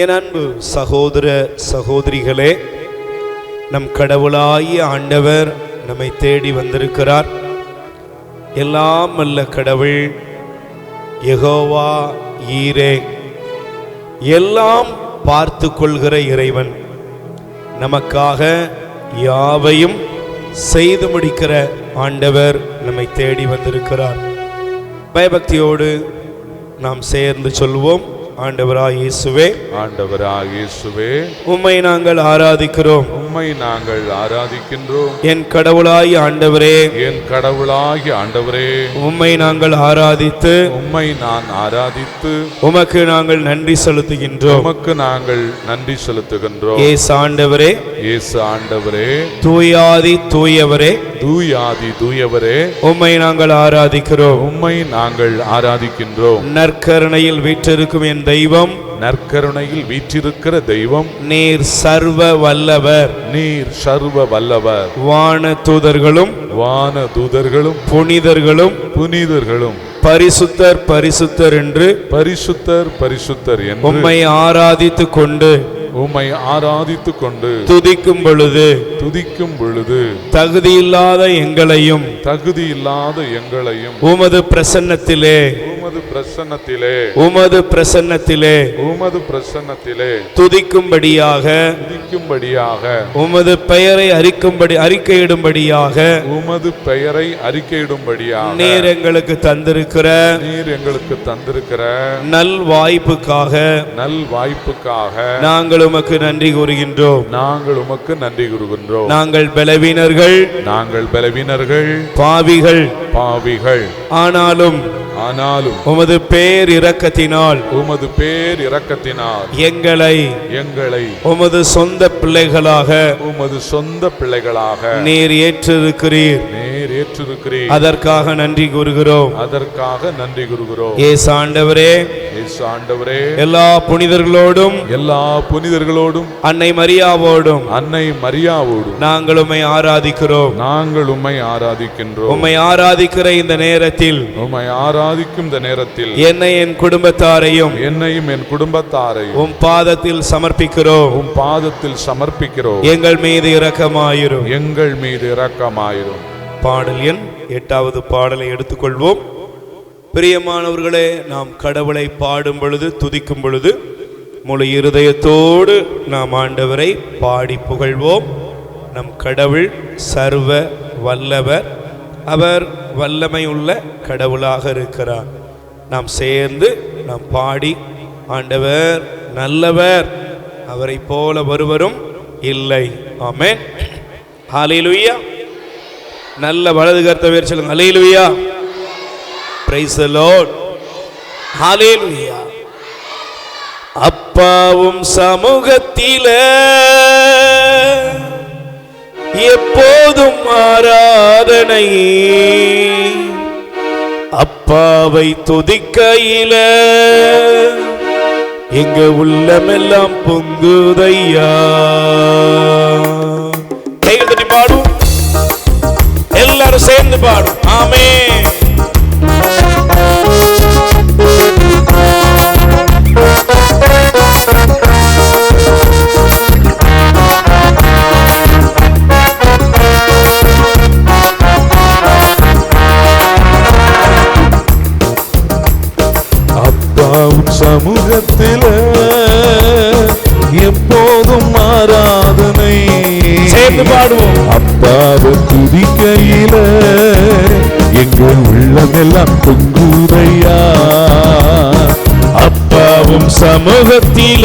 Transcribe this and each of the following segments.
என் அன்பு சகோதர சகோதரிகளே, நம் கடவுளாகிய ஆண்டவர் நம்மை தேடி வந்திருக்கிறார். எல்லாம் அல்ல கடவுள் யெகோவா ஈரே, எல்லாம் பார்த்து கொள்கிற இறைவன், நமக்காக யாவையும் செய்து முடிக்கிற ஆண்டவர் நம்மை தேடி வந்திருக்கிறார். பயபக்தியோடு நாம் சேர்ந்து சொல்வோம். ஆண்டவராய் இயேசுவே, ஆண்டவராய் இயேசுவே, உம்மை நாங்கள் ஆராதிக்கிறோம். உம்மை நாங்கள் ஆராதிக்கின்றோம். என் கடவுளாய் ஆண்டவரே, என் கடவுளாகி ஆண்டவரே, உம்மை நாங்கள் ஆராதித்து உம்மை நான் ஆராதித்து உமக்கு நாங்கள் நன்றி செலுத்துகின்றோம். உமக்கு நாங்கள் நன்றி செலுத்துகின்றோம். இயேசு ஆண்டவரே, இயேசு ஆண்டவரே, தூயாதி தூயவரே, தூயாதி தூயவரே, உம்மை நாங்கள் ஆராதிக்கிறோம். உம்மை நாங்கள் ஆராதிக்கின்றோம். நற்கருணையில் வீற்றிருக்கும் என் தெய்வம், நற்கருணையில் வீற்றிருக்கிற தெய்வம், நீர் சர்வ வல்லவர். நீர் சர்வ வல்லவர். வான தூதர்களும் வான தூதர்களும் புனிதர்களும் புனிதர்களும் பரிசுத்தர் பரிசுத்தர் என்று பரிசுத்தர் பரிசுத்தர் என்று உம்மை ஆராதித்து கொண்டு உம்மை ஆராதித்து கொண்டு துதிக்கும் பொழுது தகுதியில்லாத எங்களையும் தகுதியில்லாத எங்களையும் உமது பிரசன்னத்திலே உமது பிரசன்னத்திலே துதிக்கும்படியாக உமது பெயரை அறிக்கையிடும்படியாக நீர் எங்களுக்கு தந்திருக்கிற நல் வாய்ப்புக்காக நாங்கள் உமக்கு நன்றி கூறுகின்றோம். நாங்கள் பலவீனர்கள், பாவிகள், ஆனாலும் உமது பேர் இரக்கத்தினால் எங்களை உமது சொந்த பிள்ளைகளாக நீர் ஏற்றிருக்கிறீர். அதற்காக நன்றி கூறுகிறோம். இயேசு ஆண்டவரே, எல்லா புனிதர்களோடும் அன்னை மரியாவோடும் நாங்கள் உம்மை ஆராதிக்கிறோம். உம்மை ஆராதிக்கிற இந்த நேரத்தில் என்னையும் என் குடும்பத்தாரையும் உம் பாதத்தில் சமர்ப்பிக்கிறோம். எங்கள் மீது இரக்கமாயிரும். பாடல் எண் 8வது பாடலை எடுத்துக்கொள்வோம். பிரியமானவர்களே, நாம் கடவுளை பாடும் பொழுது, துதிக்கும் பொழுது முழு இருதயத்தோடு நாம் ஆண்டவரை பாடி புகழ்வோம். நம் கடவுள் சர்வ வல்லவர். அவர் வல்லமை உள்ள கடவுளாக இருக்கிறார். நாம் சேர்ந்து நாம் பாடி, ஆண்டவர் நல்லவர், அவரை போல ஒருவரும் இல்லை. ஆமென். ஹல்லேலூயா. நல்ல வலது கரத்தை உயர்த்தி சொல்லுங்க. Hallelujah. Praise the Lord. Hallelujah. அப்பாவும் சமூகத்திலே எப்போதும் ஆராதனை, அப்பாவை துதிக்கையில எங்க உள்ளமெல்லாம் பொங்குதையா. கைகள் தட்டி பாடும், எல்லாரும் சேர்ந்து பாடும். ஆமென். சமூகத்தில் எப்போதும் ஆராதனை, சேர்ந்து பாடுவோம். அப்பாவை துதிக்கையில எங்கள் உள்ளமெல்லாம் பொங்குதையா. அப்பாவும் சமூகத்தில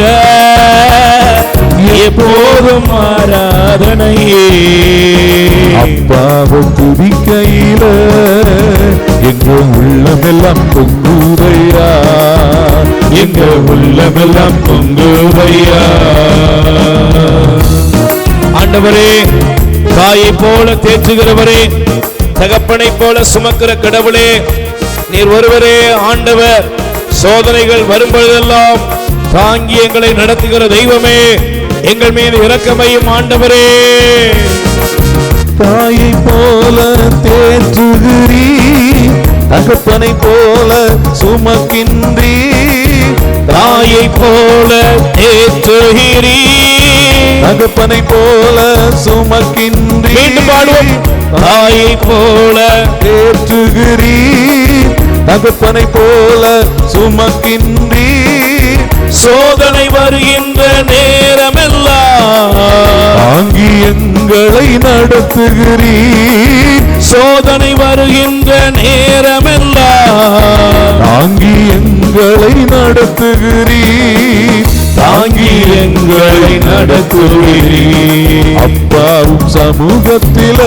எப்போதும் ஆராதனையே. அப்பாவை துதிக்கையில எங்கள் உள்ளமெல்லாம் பொங்குதையா. எங்கள் உள்ளமெல்லாம் பொங்குதையா. ஆண்டவரே, தாயை போல தேற்றுகிறவரே, தகப்பனை போல சுமக்கிற கடவுளே, நீர் ஒருவரே ஆண்டவர். சோதனைகள் வரும்பொழுதெல்லாம் தாங்கி எங்களை நடத்துகிற தெய்வமே, எங்கள் மீது இரக்கமையும் ஆண்டவரே. தாயை போல தேற்றுகிறீ, தகப்பனை போல சுமக்கின்றீ, தாயை போல தேற்றுகிறீர். தகப்பனை போல சுமக்கின்றீர். மீண்டும் பாடுவோம். தாயை போல தேற்றுகிறீர். தகப்பனை போல சுமக்கின்றீர். சோதனை வருகின்ற நேரமெல்லாம் தாங்கி எங்களை நடத்துகிறீர். சோதனை வருகின்ற நேரமெல்லாம் தாங்கி எங்களை நடத்துகிறீர். தாங்கி எங்களை நடத்துகிறீர். அப்பாவும் சமூகத்தில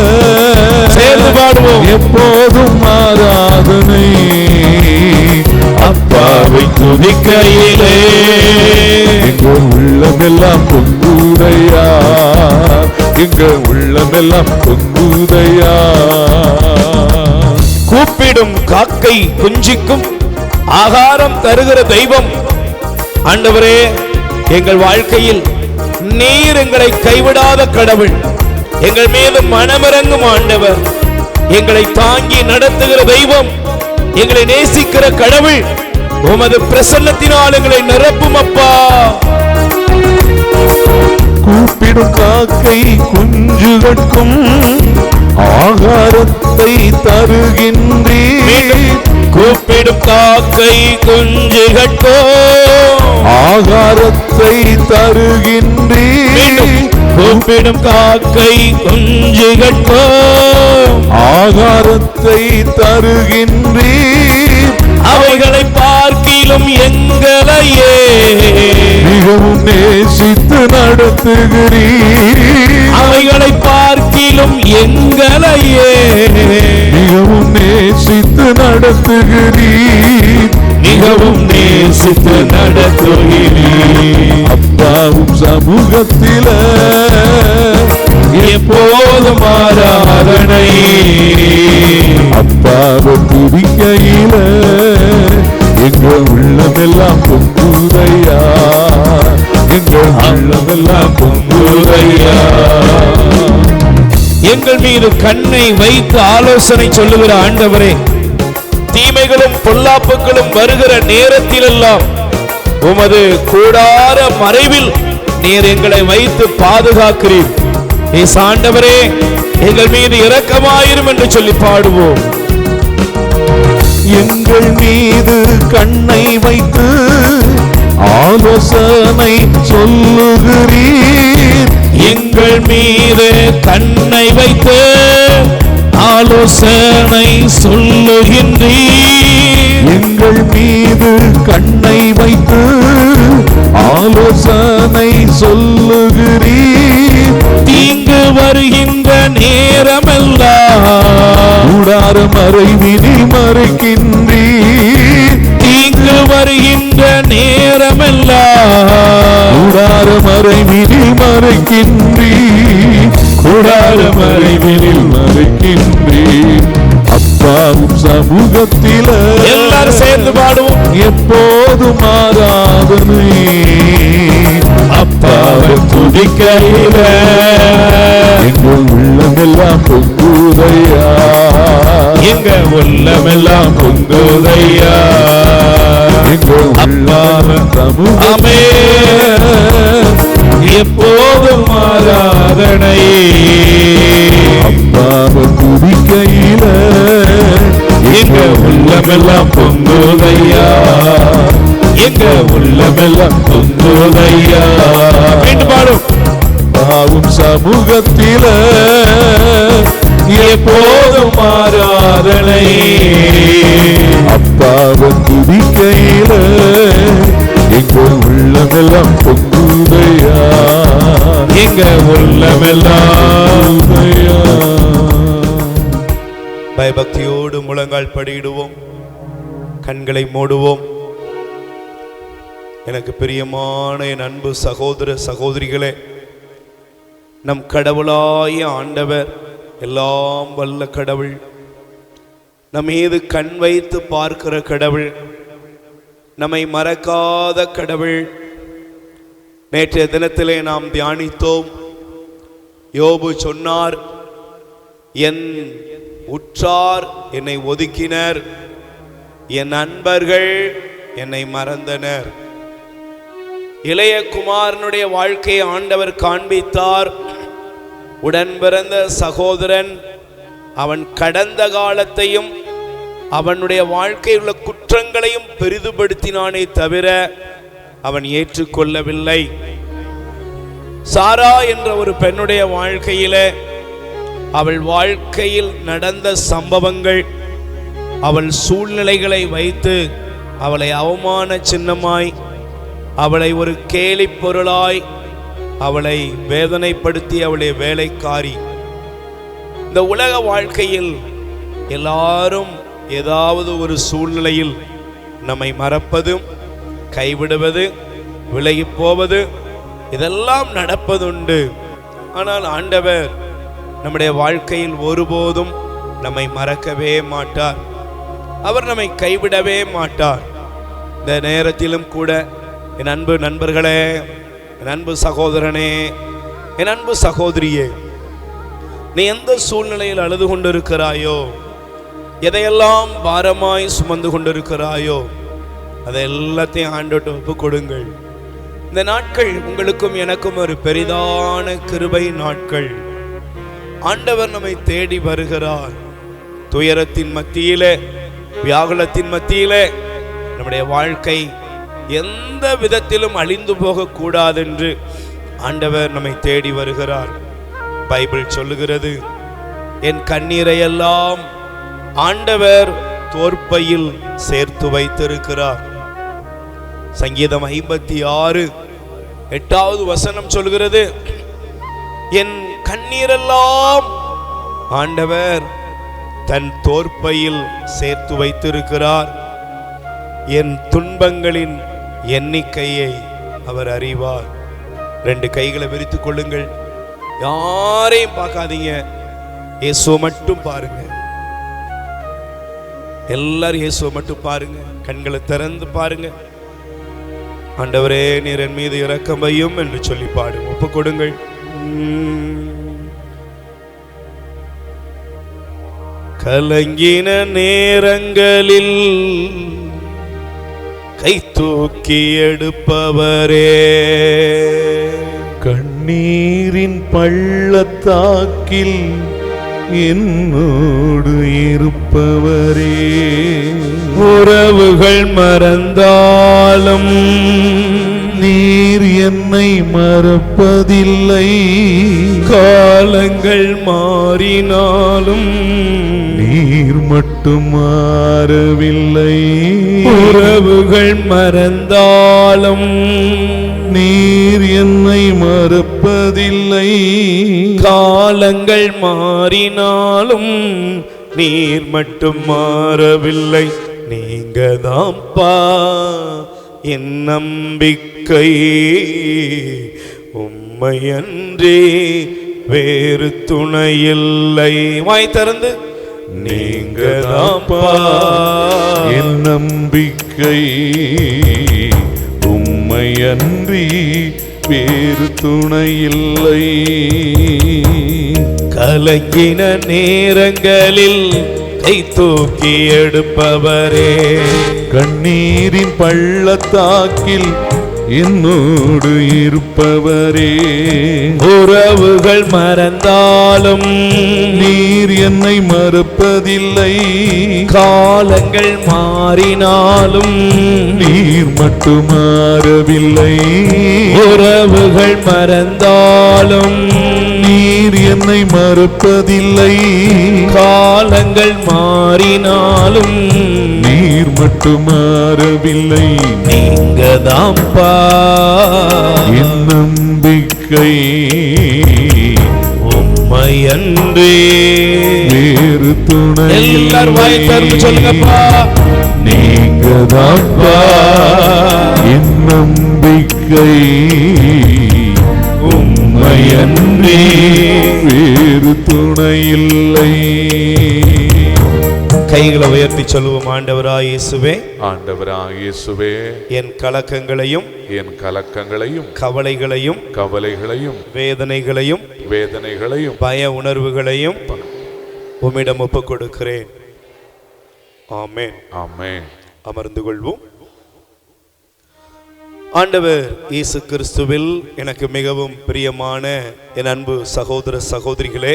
சேர்ந்து பாடுவோம். எப்போதும் ஆராதனை. அப்பாவை துதிக்கையிலே எங்கள் உள்ளமெல்லாம் பொங்குதையா. எங்கள் உள்ளமெல்லாம் பொங்குதையா. கூப்பிடும் காக்கை குஞ்சிக்கும் ஆகாரம் தருகிற தெய்வம். ஆண்டவரே, எங்கள் வாழ்க்கையில் நீர் எங்களை கைவிடாத கடவுள். எங்கள் மீது மனமிறங்கும் ஆண்டவர். எங்களை தாங்கி நடத்துகிற தெய்வம். எங்களை நேசிக்கிற கடவுள். உமது பிரசன்னத்தினால் எங்களை நிரப்பும் அப்பா. கூப்பிடும் காக்கை குஞ்சுகட்கும் ஆகாரத்தை தருகின்றீர். கூப்பிடும் காக்கை குஞ்சுகட்கோ ஆகாரத்தை தருகின்றீர். கூப்பிடும் காக்கை குஞ்சுகட்கோ ஆகாரத்தை தருகின்றீர். அவைகளை பார்க்கிலும் எங்களையே மிகவும் நேசித்து நடத்துகிறீர். அவைகளை பார்க்கிலும் எங்களையே மிகவும் நேசித்து நடத்துகிறீர். மிகவும் நேசித்து நடத்துகிறீர். அப்பாவும் சமூகத்தில எப்போதும் ஆராதனை. அப்பாவை துதிக்கையில எங்கள் உள்ளமெல்லாம் பொங்குதையா. எங்கள் உள்ளமெல்லாம் பொங்குதையா. எங்கள் மீது கண்ணை வைத்து ஆலோசனை சொல்லுகிற ஆண்டவரே, தீமைகளும் பொல்லாப்புகளும் வருகிற நேரத்திலெல்லாம் உமது கூடார மறைவில் நீர் எங்களை வைத்து பாதுகாக்கிறீர். ஆண்டவரே, எங்கள் மீது இரக்கமாயிரும் என்று சொல்லி பாடுவோம். எங்கள் மீது கண்ணை வைத்து ஆலோசனை சொல்லுகிறீர். எங்கள் மீது கண்ணை வைத்து ஆலோசனை சொல்லுகின்றீர். எங்கள் மீது கண்ணை வைத்து ஆலோசனை சொல்லுகிறீர். தீங்கு வருகின்ற நேரமெல்லாம் கூடார மறைவினில் மறைக்கின்றீர். தீங்கு வருகின்ற நேரமெல்லாம் கூடார மறைவினில் மறைக்கின்றீர். கூடார மறைவினில் மறைக்கின்றீர். அப்பாவும் சமூகத்தில எல்லாரும் சேர்ந்து பாடுவோம். எப்போதும் ஆராதனை. அப்பாவை துதிக்கையில எங்கள் உள்ளமெல்லாம் பொங்குதையா. எங்க உள்ளமெல்லாம் பொங்குதையா. எங்கள் உள்ளமெல்லாம் சமூகமே எப்போதும் ஆராதனை. அப்பாவை துதிக்கையில எங்க உள்ளமெல்லாம் பொங்குதையா. எங்க உள்ளமெல்லாம் பொங்குதையா. மீண்டும் பாடும். பாவும் சமூகத்தில எப்போதும் ஆராதனை. அப்பாவை துதிக்கையில எங்கள் உள்ளமெல்லாம் பொங்குதையா. எங்க உள்ளமெல்லாம். பயபக்தியோடு முழங்கால் படியிடுவோம். கண்களை மூடுவோம். எனக்கு பிரியமான என் அன்பு சகோதர சகோதரிகளே, நம் கடவுளாய ஆண்டவர், எல்லாம் வல்ல கடவுள், நம் மீது கண் வைத்து பார்க்கிற கடவுள், நம்மை மறக்காத கடவுள். நேற்றைய தினத்திலே நாம் தியானித்தோம். யோபு சொன்னார், என் உற்றார் என்னை ஒதுக்கினர், என் நண்பர்கள் என்னை மறந்தனர். இளைய குமாரனுடைய வாழ்க்கையை ஆண்டவர் காண்பித்தார். உடன் பிறந்த சகோதரன் அவன் கடந்த காலத்தையும் அவனுடைய வாழ்க்கையில் உள்ள குற்றங்களையும் பெரிதுபடுத்தினானே தவிர அவன் ஏற்றுக்கொள்ளவில்லை. சாரா என்ற ஒரு பெண்ணுடைய வாழ்க்கையில அவள் வாழ்க்கையில் நடந்த சம்பவங்கள், அவள் சூழ்நிலைகளை வைத்து அவளை அவமான சின்னமாய், அவளை ஒரு கேலி பொருளாய், அவளை வேதனைப்படுத்தி அவளை வேலைக்காரி. இந்த உலக வாழ்க்கையில் எல்லாரும் ஏதாவது ஒரு சூழ்நிலையில் நம்மை மறப்பதும் கைவிடுவது விலகி போவது இதெல்லாம் நடப்பதுண்டு. ஆனால் ஆண்டவர் நம்முடைய வாழ்க்கையில் ஒருபோதும் நம்மை மறக்கவே மாட்டார். அவர் நம்மை கைவிடவே மாட்டார். இந்த நேரத்திலும் கூட என் அன்பு நண்பர்களே, என் அன்பு சகோதரனே, என் அன்பு சகோதரியே, நீ எந்த சூழ்நிலையில் அழுது கொண்டிருக்கிறாயோ, எதையெல்லாம் பாரமாய் சுமந்து கொண்டிருக்கிறாயோ, அதை எல்லாத்தையும் ஆண்டவர்கிட்ட ஒப்பு கொடுங்கள். இந்த நாட்கள் உங்களுக்கும் எனக்கும் ஒரு பெரிதான கிருபை நாட்கள். ஆண்டவர் நம்மை தேடி வருகிறார். துயரத்தின் மத்தியிலே, வியாகுலத்தின் மத்தியிலே நம்முடைய வாழ்க்கை எந்த விதத்திலும் அழிந்து போக கூடாதென்று ஆண்டவர் நம்மை தேடி வருகிறார். பைபிள் சொல்லுகிறது, என் கண்ணீரை எல்லாம் ஆண்டவர் தோற்பையில் சேர்த்து வைத்திருக்கிறார். சங்கீதம் 56:8 வசனம் சொல்கிறது, என் கண்ணீரெல்லாம் ஆண்டவர் தன் தோற்பையில் சேர்த்து வைத்திருக்கிறார். என் துன்பங்களின் எண்ணிக்கையை அவர் அறிவார். 2 கைகளை விரித்துக் கொள்ளுங்கள். யாரையும் பார்க்காதீங்க, இயேசுவை மட்டும் பாருங்க. எல்லாரும் இயேசுவை மட்டும் பாருங்க. கண்களை திறந்து பாருங்க. ஆண்டவரே, நீர் என் மீது இரக்கம் வையும் என்று சொல்லி பாடுங்க. ஒப்பு கொடுங்கள். கலங்கின நேரங்களில் கை தூக்கி எடுப்பவரே, கண்ணீரின் பள்ளத்தாக்கில் என்னோடு இருப்பவரே, உறவுகள் மறந்தாலும் நீர் என்னை மறப்பதில்லை, காலங்கள் மாறினாலும் நீர் மட்டும் மாறவில்லை, உறவுகள் மறந்தாலும் நீர் என்னை மறப்பதில்லை, காலங்கள் மாறினாலும் நீர் மட்டும் மாறவில்லை. நீங்க தான்ப்பா என் நம்பிக்கை, உம்மையன்றி வேறு துணையில்லை. வாய் திறந்து, நீங்க தான்ப்பா என் நம்பிக்கை, உம்மையன்றி வேறு துணையில்லை. கலங்கின நேரங்களில் கை தூக்கி எடுப்பவரே, கண்ணீரின் பள்ளத்தாக்கில் என்னோடு இருப்பவரே, உறவுகள் மறந்தாலும் நீர் என்னை மறப்பதில்லை, காலங்கள் மாறினாலும் நீர் மட்டும் மாறவில்லை, உறவுகள் மறந்தாலும் நீர் என்னை மறப்பதில்லை, காலங்கள் மாறினாலும் நீர் மட்டும் மாறவில்லை. நீங்க தான்ப்பா என் நம்பிக்கை, உம்மையன்றி வேறு துணை. எல்லாரும் வாய் திறந்து சொல்லுங்கப்பா, நீங்க தான்ப்பா என் நம்பிக்கை, உம்மையன்றி வேறு துணையில்லை. கைகளை உயர்த்தி சொல்லுவோம். ஆண்டவராய் இயேசுவே, ஆண்டவராய் இயேசுவே, என் கலக்கங்களையும் என் கலக்கங்களையும் கவலைகளையும் கவலைகளையும் வேதனைகளையும் வேதனைகளையும் பய உணர்வுகளையும் உம்மிடம் ஒப்புக் கொடுக்கிறேன். ஆமென். ஆமென். அமர்ந்து கொள்வோம். ஆண்டவர் இயேசு கிறிஸ்துவில் எனக்கு மிகவும் பிரியமான என் அன்பு சகோதர சகோதரிகளே,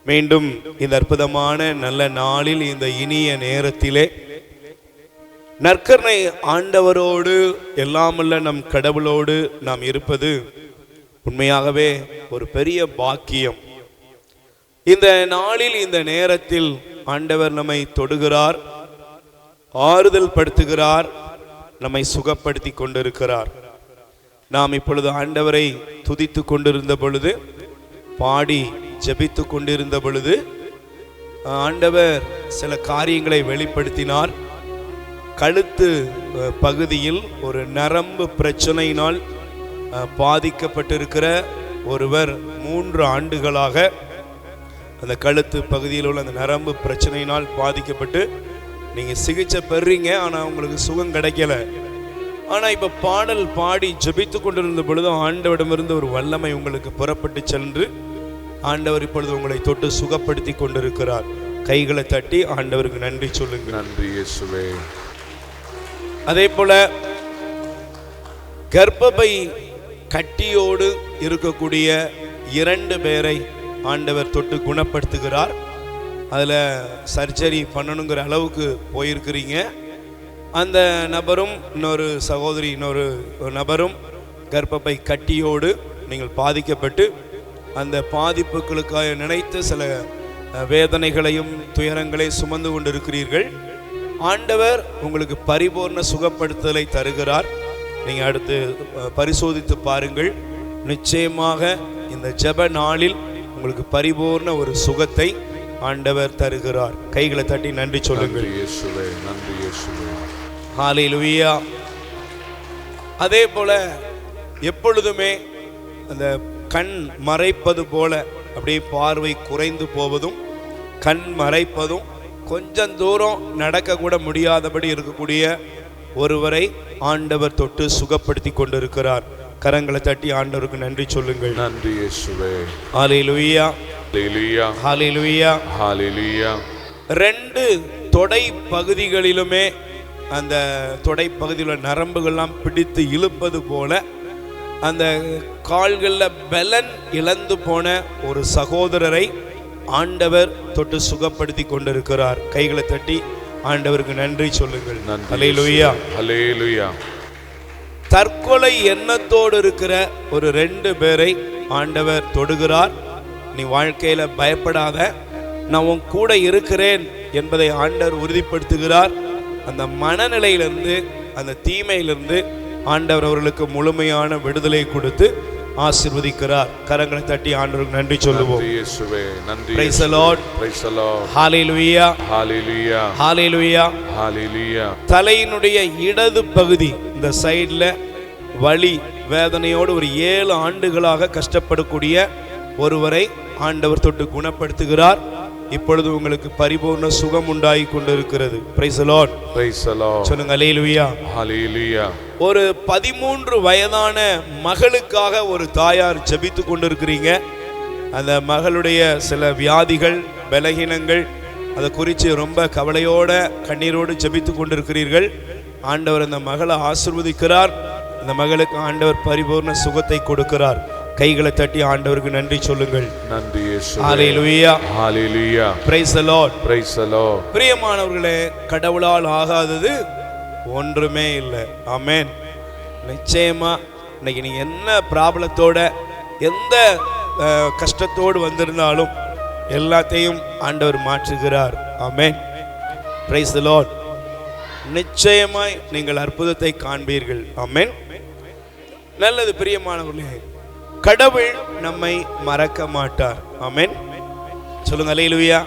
மீண்டும் இந்த அற்புதமான நல்ல நாளில், இந்த இனிய நேரத்திலே நற்கருணை ஆண்டவரோடு, எல்லாமல்ல நம் கடவுளோடு நாம் இருப்பது உண்மையாகவே ஒரு பெரிய பாக்கியம். இந்த நாளில், இந்த நேரத்தில் ஆண்டவர் நம்மை தொடுகிறார், ஆறுதல் படுத்துகிறார், நம்மை சுகப்படுத்தி கொண்டிருக்கிறார். நாம் இப்பொழுது ஆண்டவரை துதித்து கொண்டிருந்த பொழுது, பாடி ஜெபித்து கொண்டிருந்த பொழுது, ஆண்டவர் சில காரியங்களை வெளிப்படுத்தினார். கழுத்து பகுதியில் ஒரு நரம்பு பிரச்சனையினால் பாதிக்கப்பட்டிருக்கிற ஒருவர் 3 ஆண்டுகளாக அந்த கழுத்து பகுதியில் உள்ள அந்த நரம்பு பிரச்சனையினால் பாதிக்கப்பட்டு நீங்கள் சிகிச்சை பெறுறீங்க, ஆனால் உங்களுக்கு சுகம் கிடைக்கல. ஆனால் இப்போ பாடல் பாடி ஜெபித்து கொண்டிருந்த பொழுது ஆண்டவரிடமிருந்து ஒரு வல்லமை உங்களுக்கு புறப்பட்டு சென்று ஆண்டவர் இப்பொழுது உங்களை தொட்டு சுகப்படுத்தி கொண்டிருக்கிறார். கைகளை தட்டி ஆண்டவருக்கு நன்றி சொல்லுங்க. நன்றி இயேசுவே. அதே போல கர்ப்பப்பை கட்டியோடு இருக்கக்கூடிய 2 பேரை ஆண்டவர் தொட்டு குணப்படுத்துகிறார். அதில் சர்ஜரி பண்ணணுங்கிற அளவுக்கு போயிருக்கிறீங்க. அந்த நபரும் இன்னொரு சகோதரி, இன்னொரு நபரும் கர்ப்பப்பை கட்டியோடு நீங்கள் பாதிக்கப்பட்டு அந்த பாதிப்புகளுக்காக நினைத்து சில வேதனைகளையும் துயரங்களையும் சுமந்து கொண்டிருக்கிறீர்கள். ஆண்டவர் உங்களுக்கு பரிபூர்ண சுகப்படுத்தலை தருகிறார். நீங்கள் அடுத்து பரிசோதித்து பாருங்கள். நிச்சயமாக இந்த ஜெப நாளில் உங்களுக்கு பரிபூர்ண ஒரு சுகத்தை ஆண்டவர் தருகிறார். கைகளை தட்டி நன்றி சொல்லுங்கள். நன்றி இயேசுவே. ஹல்லேலூயா. அதே போல எப்பொழுதுமே அந்த கண் மறைப்பது போல அப்படியே பார்வை குறைந்து போவதும், கண் மறைப்பதும், கொஞ்சம் தூரம் நடக்க கூட முடியாதபடி இருக்கக்கூடிய ஒருவரை ஆண்டவர் தொட்டு சுகப்படுத்தி கொண்டிருக்கிறார். கரங்களை தட்டி ஆண்டவருக்கு நன்றி சொல்லுங்கள். நன்றி இயேசுவே. ஹல்லேலூயா. ஹல்லேலூயா. ஹல்லேலூயா. ஹல்லேலூயா. 2 தொடை பகுதிகளிலுமே அந்த தொடை பகுதியில் நரம்புகள்லாம் பிடித்து இழுப்பது போல அந்த கால்களில் பலன் இழந்து போன ஒரு சகோதரரை ஆண்டவர் தொட்டு சுகப்படுத்தி கொண்டிருக்கிறார். கைகளை தட்டி ஆண்டவருக்கு நன்றி சொல்லுங்கள். ஹல்லேலூயா. ஹல்லேலூயா. தற்கொலை எண்ணத்தோடு இருக்கிற ஒரு 2 பேரை ஆண்டவர் தொடுகிறார். நீ வாழ்க்கையில பயப்படாத, நான் உன் கூட இருக்கிறேன் என்பதை ஆண்டவர் உறுதிப்படுத்துகிறார். அந்த மனநிலையிலிருந்து, அந்த தீமையிலிருந்து ஆண்டவர் அவர்களுக்கு முழுமையான விடுதலை கொடுத்து ஆசீர்வதிக்கிறார். கரங்களை தட்டி ஆண்டவருக்கு நன்றி சொல்லுவோம். நன்றி. Praise the Lord. Praise the Lord. Hallelujah. Hallelujah. Hallelujah. Hallelujah. தலையினுடைய இடது பகுதி இந்த சைடுல வலி வேதனையோடு ஒரு 7 ஆண்டுகளாக கஷ்டப்படக்கூடிய ஒருவரை ஆண்டவர் தொட்டு குணப்படுத்துகிறார். இப்பொழுது உங்களுக்கு பரிபூர்ண சுகம் உண்டாகி கொண்டிருக்கிறது. Praise the Lord. Praise the Lord. சொல்லுங்க ஹல்லேலூயா. Hallelujah. ஒரு 13 வயதான மகளுக்காக ஒரு தாயார் ஜெபித்து கொண்டிருக்கிறீங்க. அந்த மகளுடைய சில வியாதிகள், பலகீனங்கள், அதை குறித்து ரொம்ப கவலையோட கண்ணீரோடு ஜெபித்து கொண்டிருக்கிறீர்கள். ஆண்டவர் அந்த மகளை ஆசீர்வதிக்கிறார். அந்த மகளுக்கு ஆண்டவர் பரிபூர்ண சுகத்தை கொடுக்கிறார். கைகளை தட்டி ஆண்டவருக்கு நன்றி சொல்லுங்கள். நன்றி இயேசுவே. ஹல்லேலூயா. ஹல்லேலூயா. Praise the Lord. Praise the Lord. பிரியமானவர்களே, கடவுளால் ஆகாதது ஒன்றுமே இல்லை. ஆமென். நிச்சயமா இன்னைக்கு நீங்க என்ன ப்ராப்ளத்தோட, எந்த கஷ்டத்தோடு வந்திருந்தாலும் எல்லாத்தையும் ஆண்டவர் மாற்றுகிறார். ஆமென். Praise the Lord. நிச்சயமாய் நீங்கள் அற்புதத்தை காண்பீர்கள். ஆமென். நல்லது பிரியமானவர்களே, கடவுள் நம்மை மறக்க மாட்டார். ஆமென். சொல்லுங்க ஹல்லேலூயா.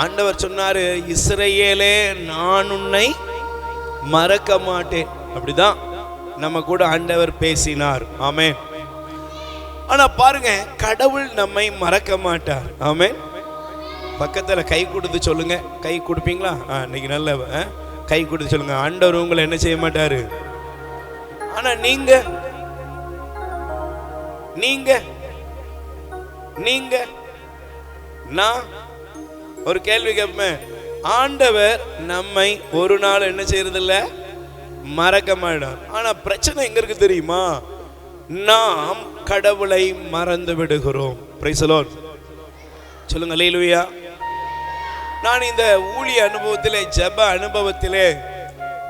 ஆண்டவர் சொன்னாரு, இஸ்ரவேலே நான் உன்னை மறக்க மாட்டேன். அப்படிதான் நம்ம கூட ஆண்டவர் பேசினார். ஆமென். ஆனா பாருங்க, கடவுள் நம்மை மறக்க மாட்டார். ஆமென். பக்கத்துல கை கொடுத்து சொல்லுங்க. கை கொடுப்பீங்களா? இன்னைக்கு நல்ல கை கொடுத்து சொல்லுங்க. ஆண்டவர் உங்களை என்ன செய்ய மாட்டாரு. ஆனா நீங்க நான் ஒரு கேள்வி கேட்பேன். ஆண்டவர் நம்மை ஒரு நாள் என்ன செய்யறதில்ல மறக்க மாட்டார். ஆனா பிரச்சனை எங்க இருக்கு தெரியுமா? நாம் கடவுளை மறந்து விடுகிறோம். Price the Lord. சொல்லுங்க அல்லேலூயா. நான் இந்த ஊழிய அனுபவத்திலே, ஜெப அனுபவத்திலே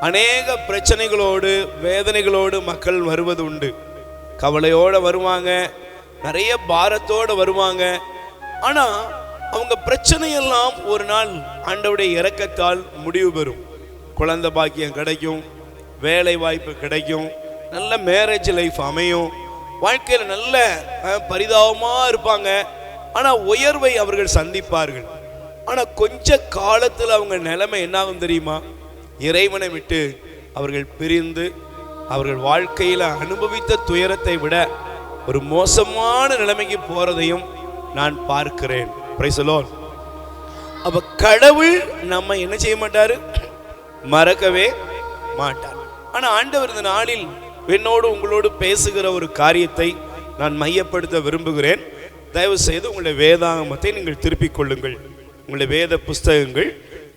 அநேக பிரச்சனைகளோடு வேதனைகளோடு மக்கள் வருவது உண்டு. கவலையோடு வருவாங்க, நிறைய பாரத்தோடு வருவாங்க. ஆனா அவங்க பிரச்சனையெல்லாம் ஒரு நாள் ஆண்டவருடைய இரக்கத்தால் முடிவு பெறும். குழந்தை பாக்கியம் கிடைக்கும், வேலை வாய்ப்பு கிடைக்கும், நல்ல மேரேஜ் லைஃப் அமையும், வாழ்க்கையில் நல்ல பரிதாபமாக இருப்பாங்க. ஆனால் உயர்வை அவர்கள் சந்திப்பார்கள். ஆனால் கொஞ்ச காலத்தில் அவங்க நிலைமை என்னாகும் தெரியுமா? இறைவனை விட்டு அவர்கள் பிரிந்து அவர்கள் வாழ்க்கையில் அனுபவித்த துயரத்தை விட ஒரு மோசமான நிலைமைக்கு போறதையும் நான் பார்க்கிறேன். Price the Lord. அப்ப கடவுள் நம்ம என்ன செய்ய மாட்டாரு? மறக்கவே மாட்டார். ஆனா ஆண்டவர் இந்த நாளில் என்னோடு உங்களோடு பேசுகிற ஒரு காரியத்தை நான் மையப்படுத்த விரும்புகிறேன். தயவு செய்து உங்களுடைய வேதாகமத்தை நீங்கள் திருப்பிக் கொள்ளுங்கள். உங்களுடைய வேத புஸ்தகங்கள்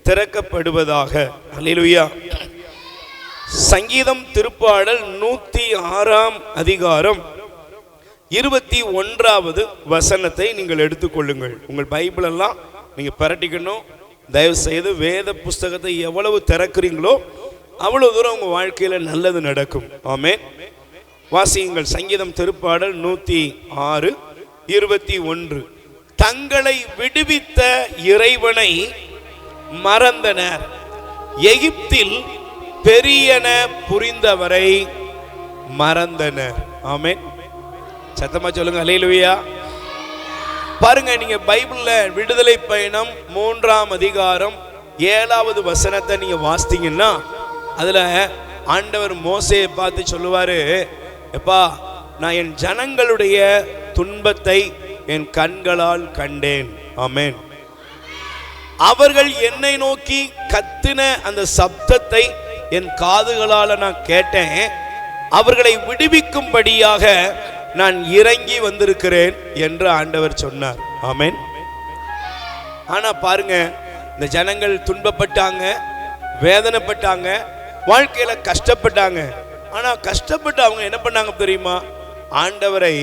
திறக்கப்படுவதாக. அல்லேலூயா. சங்கீதம் திருப்பாடல் 106 அதிகாரம் 21வது வசனத்தை நீங்கள் எடுத்துக்கொள்ளுங்கள். உங்கள் பைபிள் எல்லாம் நீங்க பரட்டிக்கணும். தயவு செய்து வேத புஸ்தகத்தை எவ்வளவு திறக்கிறீங்களோ அவ்வளவு தூரம் உங்க வாழ்க்கையில நல்லது நடக்கும். ஆமென். வாசியுங்கள். சங்கீதம் திருப்பாடல் 106 21. தங்களை விடுவித்த இறைவனை மறந்தனர், எகிப்தில் பெரியன புரிந்தவரை மறந்தனர். ஆமென். சத்தமா சொல்லுங்க அல்லேலூயா. பாருங்க, நீங்க பைபிள்ல விடுதலை பயணம் 3ஆம் அதிகாரம் 7வது வசனத்தை நீங்க வாசித்தீங்கன்னா அதுல ஆண்டவர் மோசேயை பார்த்து சொல்லுவாரு, எப்பா, நான் என் ஜனங்களுடைய துன்பத்தை என் கண்களால் கண்டேன். ஆமென். அவர்கள் என்னை நோக்கி கத்தின அந்த சப்தத்தை என் காதுகளால நான் கேட்டேன். அவர்களை விடுவிக்கும்படியாக நான் இறங்கி வந்திருக்கிறேன் என்று ஆண்டவர் சொன்னார். ஆமென். ஆனா பாருங்க, இந்த ஜனங்கள் துன்பப்பட்டாங்க, வேதனைப்பட்டாங்க, வாழ்க்கையில கஷ்டப்பட்டாங்க. ஆனா கஷ்டப்பட்டு அவங்க என்ன பண்ணாங்க தெரியுமா? ஆண்டவரை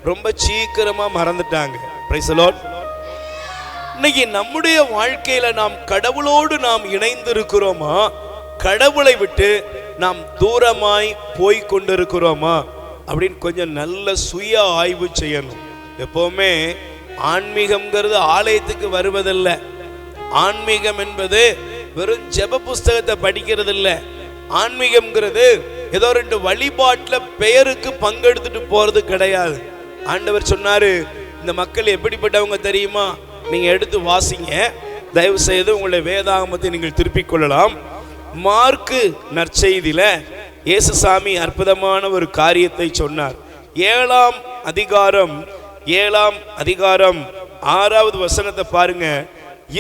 ரொம்ப சீக்கிரமா மறந்துட்டாங்க. Price the Lord. இன்னைக்கு நம்முடைய வாழ்க்கையில நாம் கடவுளோடு நாம் இணைந்து இருக்கிறோமா? கடவுளை விட்டு நாம் தூரமாய் போய் கொண்டிருக்கிறோமா அப்படின்னு கொஞ்சம் நல்ல சுய ஆய்வு செய்யணும். எப்பவுமே ஆன்மீகம்ங்கிறது ஆலயத்துக்கு வருவதில்லை. ஆன்மீகம் என்பது வெறும் ஜெப புஸ்தகத்தை படிக்கிறது இல்லை. ஆன்மீகம்ங்கிறது ஏதோ 2 வழிபாட்டில் பெயருக்கு பங்கெடுத்துட்டு போறது கிடையாது. ஆண்டவர் சொன்னாரு, இந்த மக்கள் எப்படிப்பட்டவங்க தெரியுமா? நீங்க எடுத்து வாசிங்க. தயவு செய்து உங்களுடைய வேதாகமத்தை நீங்கள் திருப்பிக் கொள்ளலாம். மார்க்கு நற்செய்தியில இயேசுசாமி அற்புதமான ஒரு காரியத்தை சொன்னார். 7ஆம் அதிகாரம் 6வது வசனத்தை பாருங்க.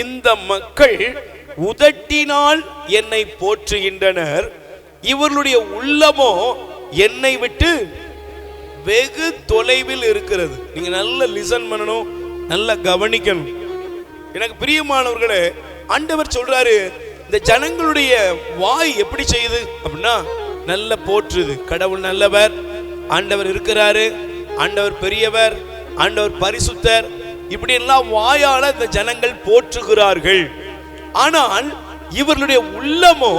இந்த மக்கள் உதட்டினால் என்னை போற்றுகின்றனர், இவர்களுடைய உள்ளமோ என்னை விட்டு வெகு தொலைவில் இருக்கிறது. நீங்க நல்ல லிசன் பண்ணணும், நல்ல கவனிக்கணும். எனக்கு பிரியமானவர்களே, ஆண்டவர் சொல்றாரு, இந்த ஜனங்களுடைய வாய் எப்படி செய்யுது அப்படின்னா நல்ல போற்றுது. கடவுள் நல்லவர், ஆண்டவர் இருக்கிறாரு, ஆண்டவர் பெரியவர், ஆண்டவர் பரிசுத்தர், இப்படி எல்லாம் வாயால இந்த ஜனங்கள் போற்றுகிறார்கள். ஆனால் இவர்களுடைய உள்ளமோ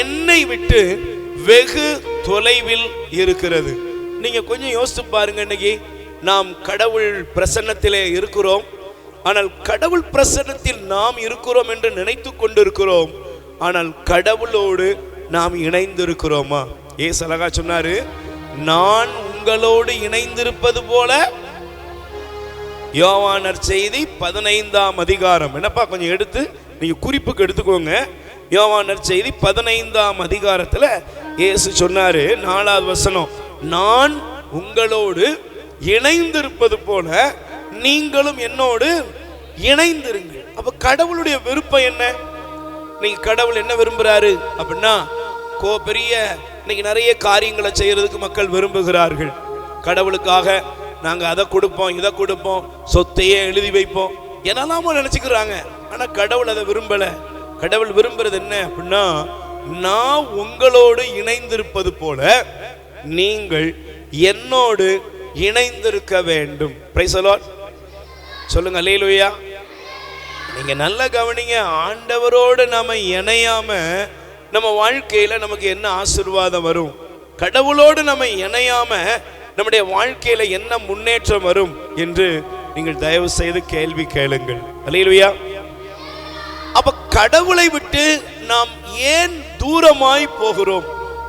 என்னை விட்டு வெகு தொலைவில் இருக்கிறது. நீங்க கொஞ்சம் யோசித்து பாருங்க. இன்னைக்கு நாம் கடவுள் பிரசன்னத்திலே இருக்கிறோம், ஆனால் கடவுள் பிரசன்னத்தில் நாம் இருக்கிறோம் என்று நினைத்து கொண்டிருக்கிறோம். ஆனால் கடவுளோடு நாம் இணைந்திருக்கிறோமா? இயேசு அழகா சொன்னாரு, நான் உங்களோடு இணைந்திருப்பது போல. யோவான் நற்செய்தி 15ஆம் அதிகாரம். என்னப்பா கொஞ்சம் எடுத்து நீங்க குறிப்புக்கு எடுத்துக்கோங்க. யோவான் நற்செய்தி 15ஆம் அதிகாரத்துல இயேசு சொன்னாரு, 4வது வசனம், நான் உங்களோடு இணைந்திருப்பது போல நீங்களும் என்னோடு இணைந்திருங்கள். அப்ப கடவுளுடைய விருப்பம் என்ன? நீங்க கடவுள் என்ன விரும்புறாரு அப்படின்னா, பெரிய இன்னைக்கு நிறைய காரியங்களை செய்யறதுக்கு மக்கள் விரும்புகிறார்கள். கடவுளுக்காக நாங்க அதை கொடுப்போம், இதை கொடுப்போம், சொத்தையே எழுதி வைப்போம், என்னெல்லாமோ நினைச்சுக்கிறாங்க. ஆனா கடவுள் அதை விரும்பல. கடவுள் விரும்புறது என்ன அப்படின்னா, நான் உங்களோடு இணைந்திருப்பது போல நீங்கள் என்னோடு இணைந்திருக்க வேண்டும். Price the Lord. சொல்லுங்க அல்லேலூயா. நீங்க நல்லா கவனிங்க. ஆண்டவரோடு நாம இணையாம நம்ம வாழ்க்கையில நமக்கு என்ன ஆசீர்வாதம் வரும்? கடவுளோடு நம்ம இணையாம நம்முடைய வாழ்க்கையில என்ன முன்னேற்றம் வரும் என்று நீங்கள் தயவு செய்து கேள்வி கேளுங்கள். அல்லேலூயா. அப்ப கடவுளை விட்டு நாம் ஏன் தூரமாய் போகிறோம்?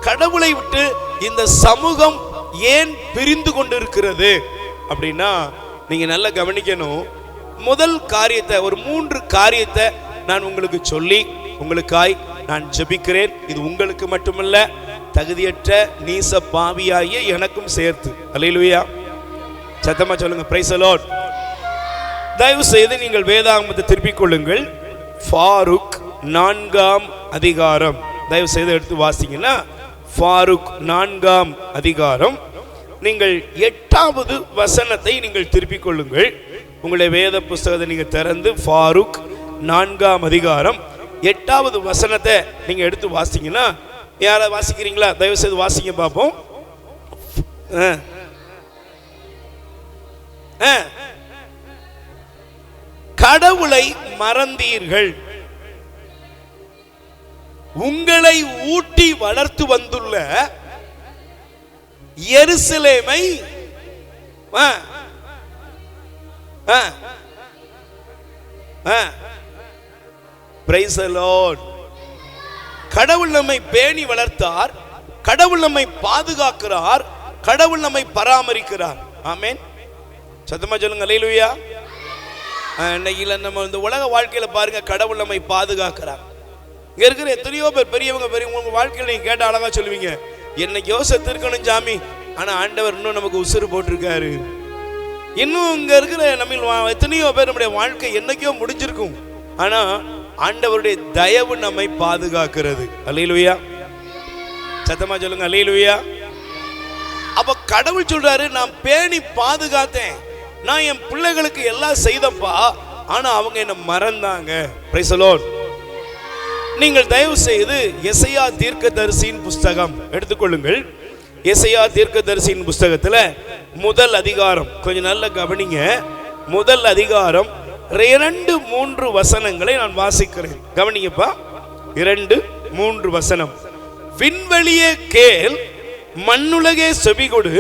கடவுளை விட்டு இந்த சமூகம் ஏன் பிரிந்து கொண்டிருக்கிறது அப்படின்னா நீங்க நல்லா கவனிக்கணும். முதல் காரியத்தை, ஒரு 3 காரியத்தை நான் உங்களுக்கு சொல்லி உங்களுக்காய் நான் ஜெபிக்கிறேன். இது உங்களுக்கு மட்டுமல்ல, தகுதியற்ற நீச பாவியாகிய எனக்கும் சேர்த்து. அல்லேலூயா. சத்தமா சொல்லுங்க பிரைஸ் தி லார்ட். தயவு செய்து நீங்கள் வேதாகமத்தை திருப்பிக் கொள்ளுங்கள். ஃபாரூக் 4ஆம் அதிகாரம் தயவு செய்து எடுத்து வாசிங்கன்னா, ஃபாரூக் 4ஆம் அதிகாரம் நீங்கள் 8வது வசனத்தை நீங்கள் திருப்பிக் கொள்ளுங்கள். உங்களுடைய வேத புஸ்தகத்தை நீங்க திறந்து ஃபாரூக் 4ஆம் அதிகாரம் 8வது வசனத்தை நீங்க எடுத்து வாசிங்கன்னா, யாராவது வாசிக்கிறீங்களா? தயவு செய்து வாசிங்க பார்ப்போம். கடவுளை மறந்தீர்கள், உங்களை ஊட்டி வளர்த்து வந்துள்ள எருசலேமை பிரைஸ் தி லார்ட். கடவுள் நம்மை பேணி வளர்த்தார், கடவுள் நம்மை பாதுகாக்கிறார், கடவுள் நம்மை பராமரிக்கிறார். ஆமென். சத்தமா சொல்லுங்க அல்லேலூயா. இன்னைக்கு நம்ம இந்த உலக வாழ்க்கையில பாருங்க, கடவுள் நம்மை பாதுகாக்கிறார். இங்க இருக்கிற எத்தனையோ பேர் பெரியவங்க உங்க வாழ்க்கையில நீங்க கேட்ட அழகா சொல்லுவீங்க, என்னைக்கோ செத்து இருக்கணும் சாமி, ஆனா ஆண்டவர் இன்னும் நமக்கு உசுறு போட்டிருக்காரு. இன்னும் இங்க இருக்கிற நம்ம எத்தனையோ பேர் நம்முடைய வாழ்க்கை என்னைக்கோ முடிஞ்சிருக்கும், ஆனா ஆண்டவருடைய தயவு நம்மை பாதுகாக்கிறது. அல்லேலூயா. சத்தமா சொல்லுங்க அல்லேலூயா. அப்ப கடவுள் சொல்றாரு, நான் பேணி பாதுகாத்தேன், நான் என் பிள்ளைகளுக்கு எல்லாம் செய்தப்பா, ஆனா அவங்க என்ன மறந்தாங்க. Price the Lord. நீங்கள் தயவு செய்து எசையா தீர்க்கதரிசியின் புஸ்தகம் எடுத்துக்கொள்ளுங்கள். எசையா தீர்க்கதரிசியின் புஸ்தகத்துல முதல் அதிகாரம் கொஞ்சம் நல்ல கவனிங்க. முதல் அதிகாரம் 2-3 வசனங்களை நான் வாசிக்கிறேன். கவனிங்கப்பா. 2-3 வசனம். விண்வெளியே கேள், மண்ணுலகே செவிகொடு,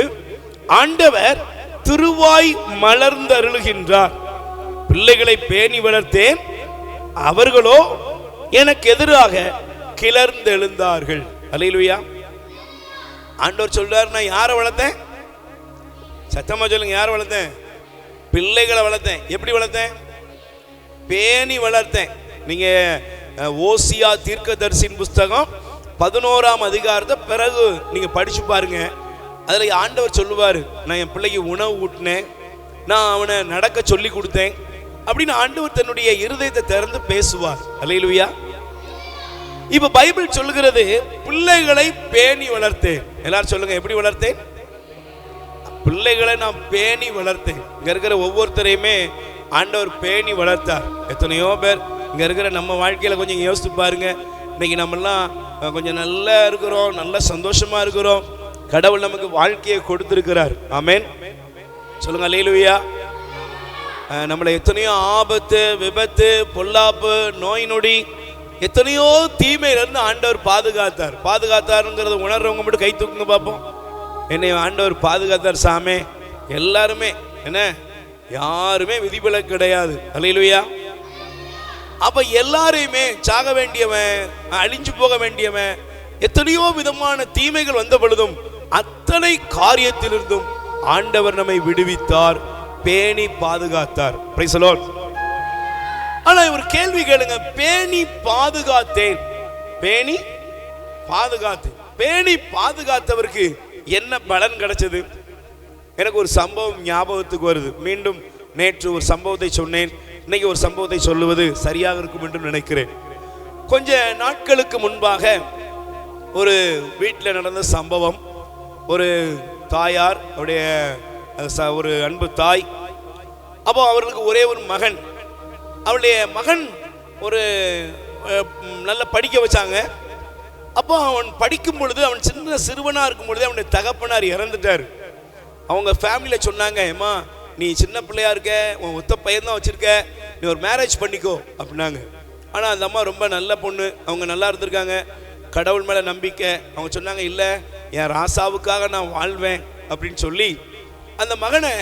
ஆண்டவர் திருவாய் மலர்ந்தருளுகின்றார். பிள்ளைகளை பேணி வளர்த்தேன், அவர்களோ எனக்கு எதிராக கிளர்ந்தெழுந்தார்கள். அல்லேலூயா. ஆண்டவர் சொல்றார், நான் யாரை வளர்த்தேன்? சத்தமா சொல்லுங்க, யாரை வளர்த்தேன்? பிள்ளைகளை வளர்த்தேன். எப்படி வளர்த்தேன்? பேணி வளர்த்தேன். நீங்க ஓசியா தீர்க்கதரிசியின் புஸ்தகம் 11ஆம் அதிகாரத்தை பிறகு நீங்க படிச்சு பாருங்க. அதுல ஆண்டவர் சொல்லுவாரு, நான் என் பிள்ளைக்கு உணவு ஊட்டினேன், நான் அவனை நடக்க சொல்லி கொடுத்தேன் அப்படின்னு ஆண்டவர் தன்னுடைய இருதயத்தை திறந்து பேசுவார். அல்லேலூயா. இப்ப பைபிள் சொல்லுகிறது, பிள்ளைகளை பேணி வளர்த்தேன். எல்லாரும் சொல்லுங்க, எப்படி வளர்த்தேன்? பிள்ளைகளை நான் பேணி வளர்த்தேன். இங்க இருக்கிற ஒவ்வொருத்தரையுமே ஆண்டவர் பேணி வளர்த்தார். எத்தனையோ பேர் இங்க இருக்கிற நம்ம வாழ்க்கையில கொஞ்சம் யோசித்து பாருங்க. இன்னைக்கு நம்மெல்லாம் கொஞ்சம் நல்லா இருக்கிறோம், நல்ல சந்தோஷமா இருக்கிறோம். கடவுள் நமக்கு வாழ்க்கையை கொடுத்திருக்கிறார். ஆமென். சொல்லுங்க அல்லேலூயா. நம்மளை எத்தனையோ ஆபத்து, விபத்து, பொல்லாப்பு, நோய் நொடி, எத்தனையோ தீமையிலிருந்து ஆண்டவர் பாதுகாத்தாருங்கிறத உணர்றவங்க மட்டும் கை தூக்குங்க பார்ப்போம். என்னை ஆண்டவர் பாதுகாத்தார் சாமே. எல்லாருமே என்ன, யாருமே விதிவிலக்கு கிடையாது. அல்லேலூயா. அப்ப எல்லாரையுமே சாக வேண்டியவன், அழிஞ்சு போக வேண்டியவன், எத்தனையோ விதமான தீமைகள் வந்த பொழுதும் அத்தனை காரியத்திலிருந்தும் ஆண்டவர் நம்மை விடுவித்தார், பேணி பாதுகாத்தார். Praise the Lord. ஆனா ஒரு கேள்வி கேளுங்க, பேணி பாதுகாத்தேன், பேணி பாதுகாத்தேன், பேணி பாதுகாத்தவருக்கு என்ன பலன் கிடைச்சது? எனக்கு ஒரு சம்பவம் ஞாபகத்துக்கு வருது. மீண்டும் நேற்று ஒரு சம்பவத்தை சொன்னேன், இன்னைக்கு ஒரு சம்பவத்தை சொல்லுவது சரியாக இருக்கும் என்று நினைக்கிறேன். கொஞ்ச நாட்களுக்கு முன்பாக ஒரு வீட்டில் நடந்த சம்பவம். ஒரு தாயார், அவருடைய ஒரு அன்பு தாய், அப்போ அவர்களுக்கு ஒரே ஒரு மகன். அவருடைய மகன் ஒரு நல்ல படிக்க வச்சாங்க. அப்போ அவன் படிக்கும் பொழுது, அவன் சின்ன சிறுவனாக இருக்கும் பொழுது அவனுடைய தகப்பனார் இறந்துட்டார். அவங்க ஃபேமிலியில் சொன்னாங்க, ஏம்மா நீ சின்ன பிள்ளையா இருக்க, உன் ஒத்த பையன் தான் வச்சுருக்க, நீ ஒரு மேரேஜ் பண்ணிக்கோ அப்படின்னாங்க. ஆனால் அந்த அம்மா ரொம்ப நல்ல பொண்ணு, அவங்க நல்லா இருந்திருக்காங்க, கடவுள் மேலே நம்பிக்கை. அவங்க சொன்னாங்க, இல்லை என் ராசாவுக்காக நான் வாழ்வேன் அப்படின்னு சொல்லி அந்த மகனை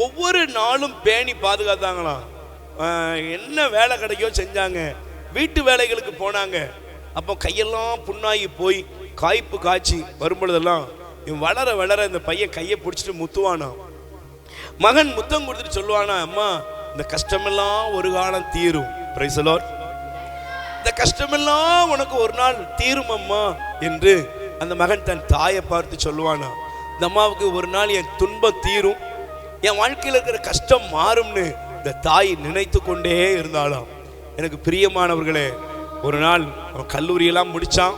ஒவ்வொரு நாளும் பேணி பாதுகாத்தாங்களாம். என்ன வேலை கிடைக்கோ செஞ்சாங்க, வீட்டு வேலைகளுக்கு போனாங்க. அப்போ கையெல்லாம் புண்ணாகி போய் காய்ப்பு காய்ச்சி வரும்பொழுதெல்லாம் இவன் வளர வளர இந்த பையன் கையை பிடிச்சிட்டு முத்துவானா. மகன் முத்தம் கொடுத்துட்டு சொல்லுவானா, அம்மா இந்த கஷ்டமெல்லாம் ஒரு காலம் தீரும், பிரைஸ் தி லார்ட், இந்த கஷ்டமெல்லாம் உனக்கு ஒரு நாள் தீரும் அம்மா என்று அந்த மகன் தன் தாயை பார்த்து சொல்லுவானா. இந்த அம்மாவுக்கு ஒரு நாள் என் துன்பம் தீரும், என் வாழ்க்கையில் இருக்கிற கஷ்டம் மாறும்னு இந்த தாய் நினைத்து கொண்டே இருந்தாலும். எனக்கு பிரியமானவர்களே, ஒரு நாள் அவன் கல்லூரியெல்லாம் முடித்தான்.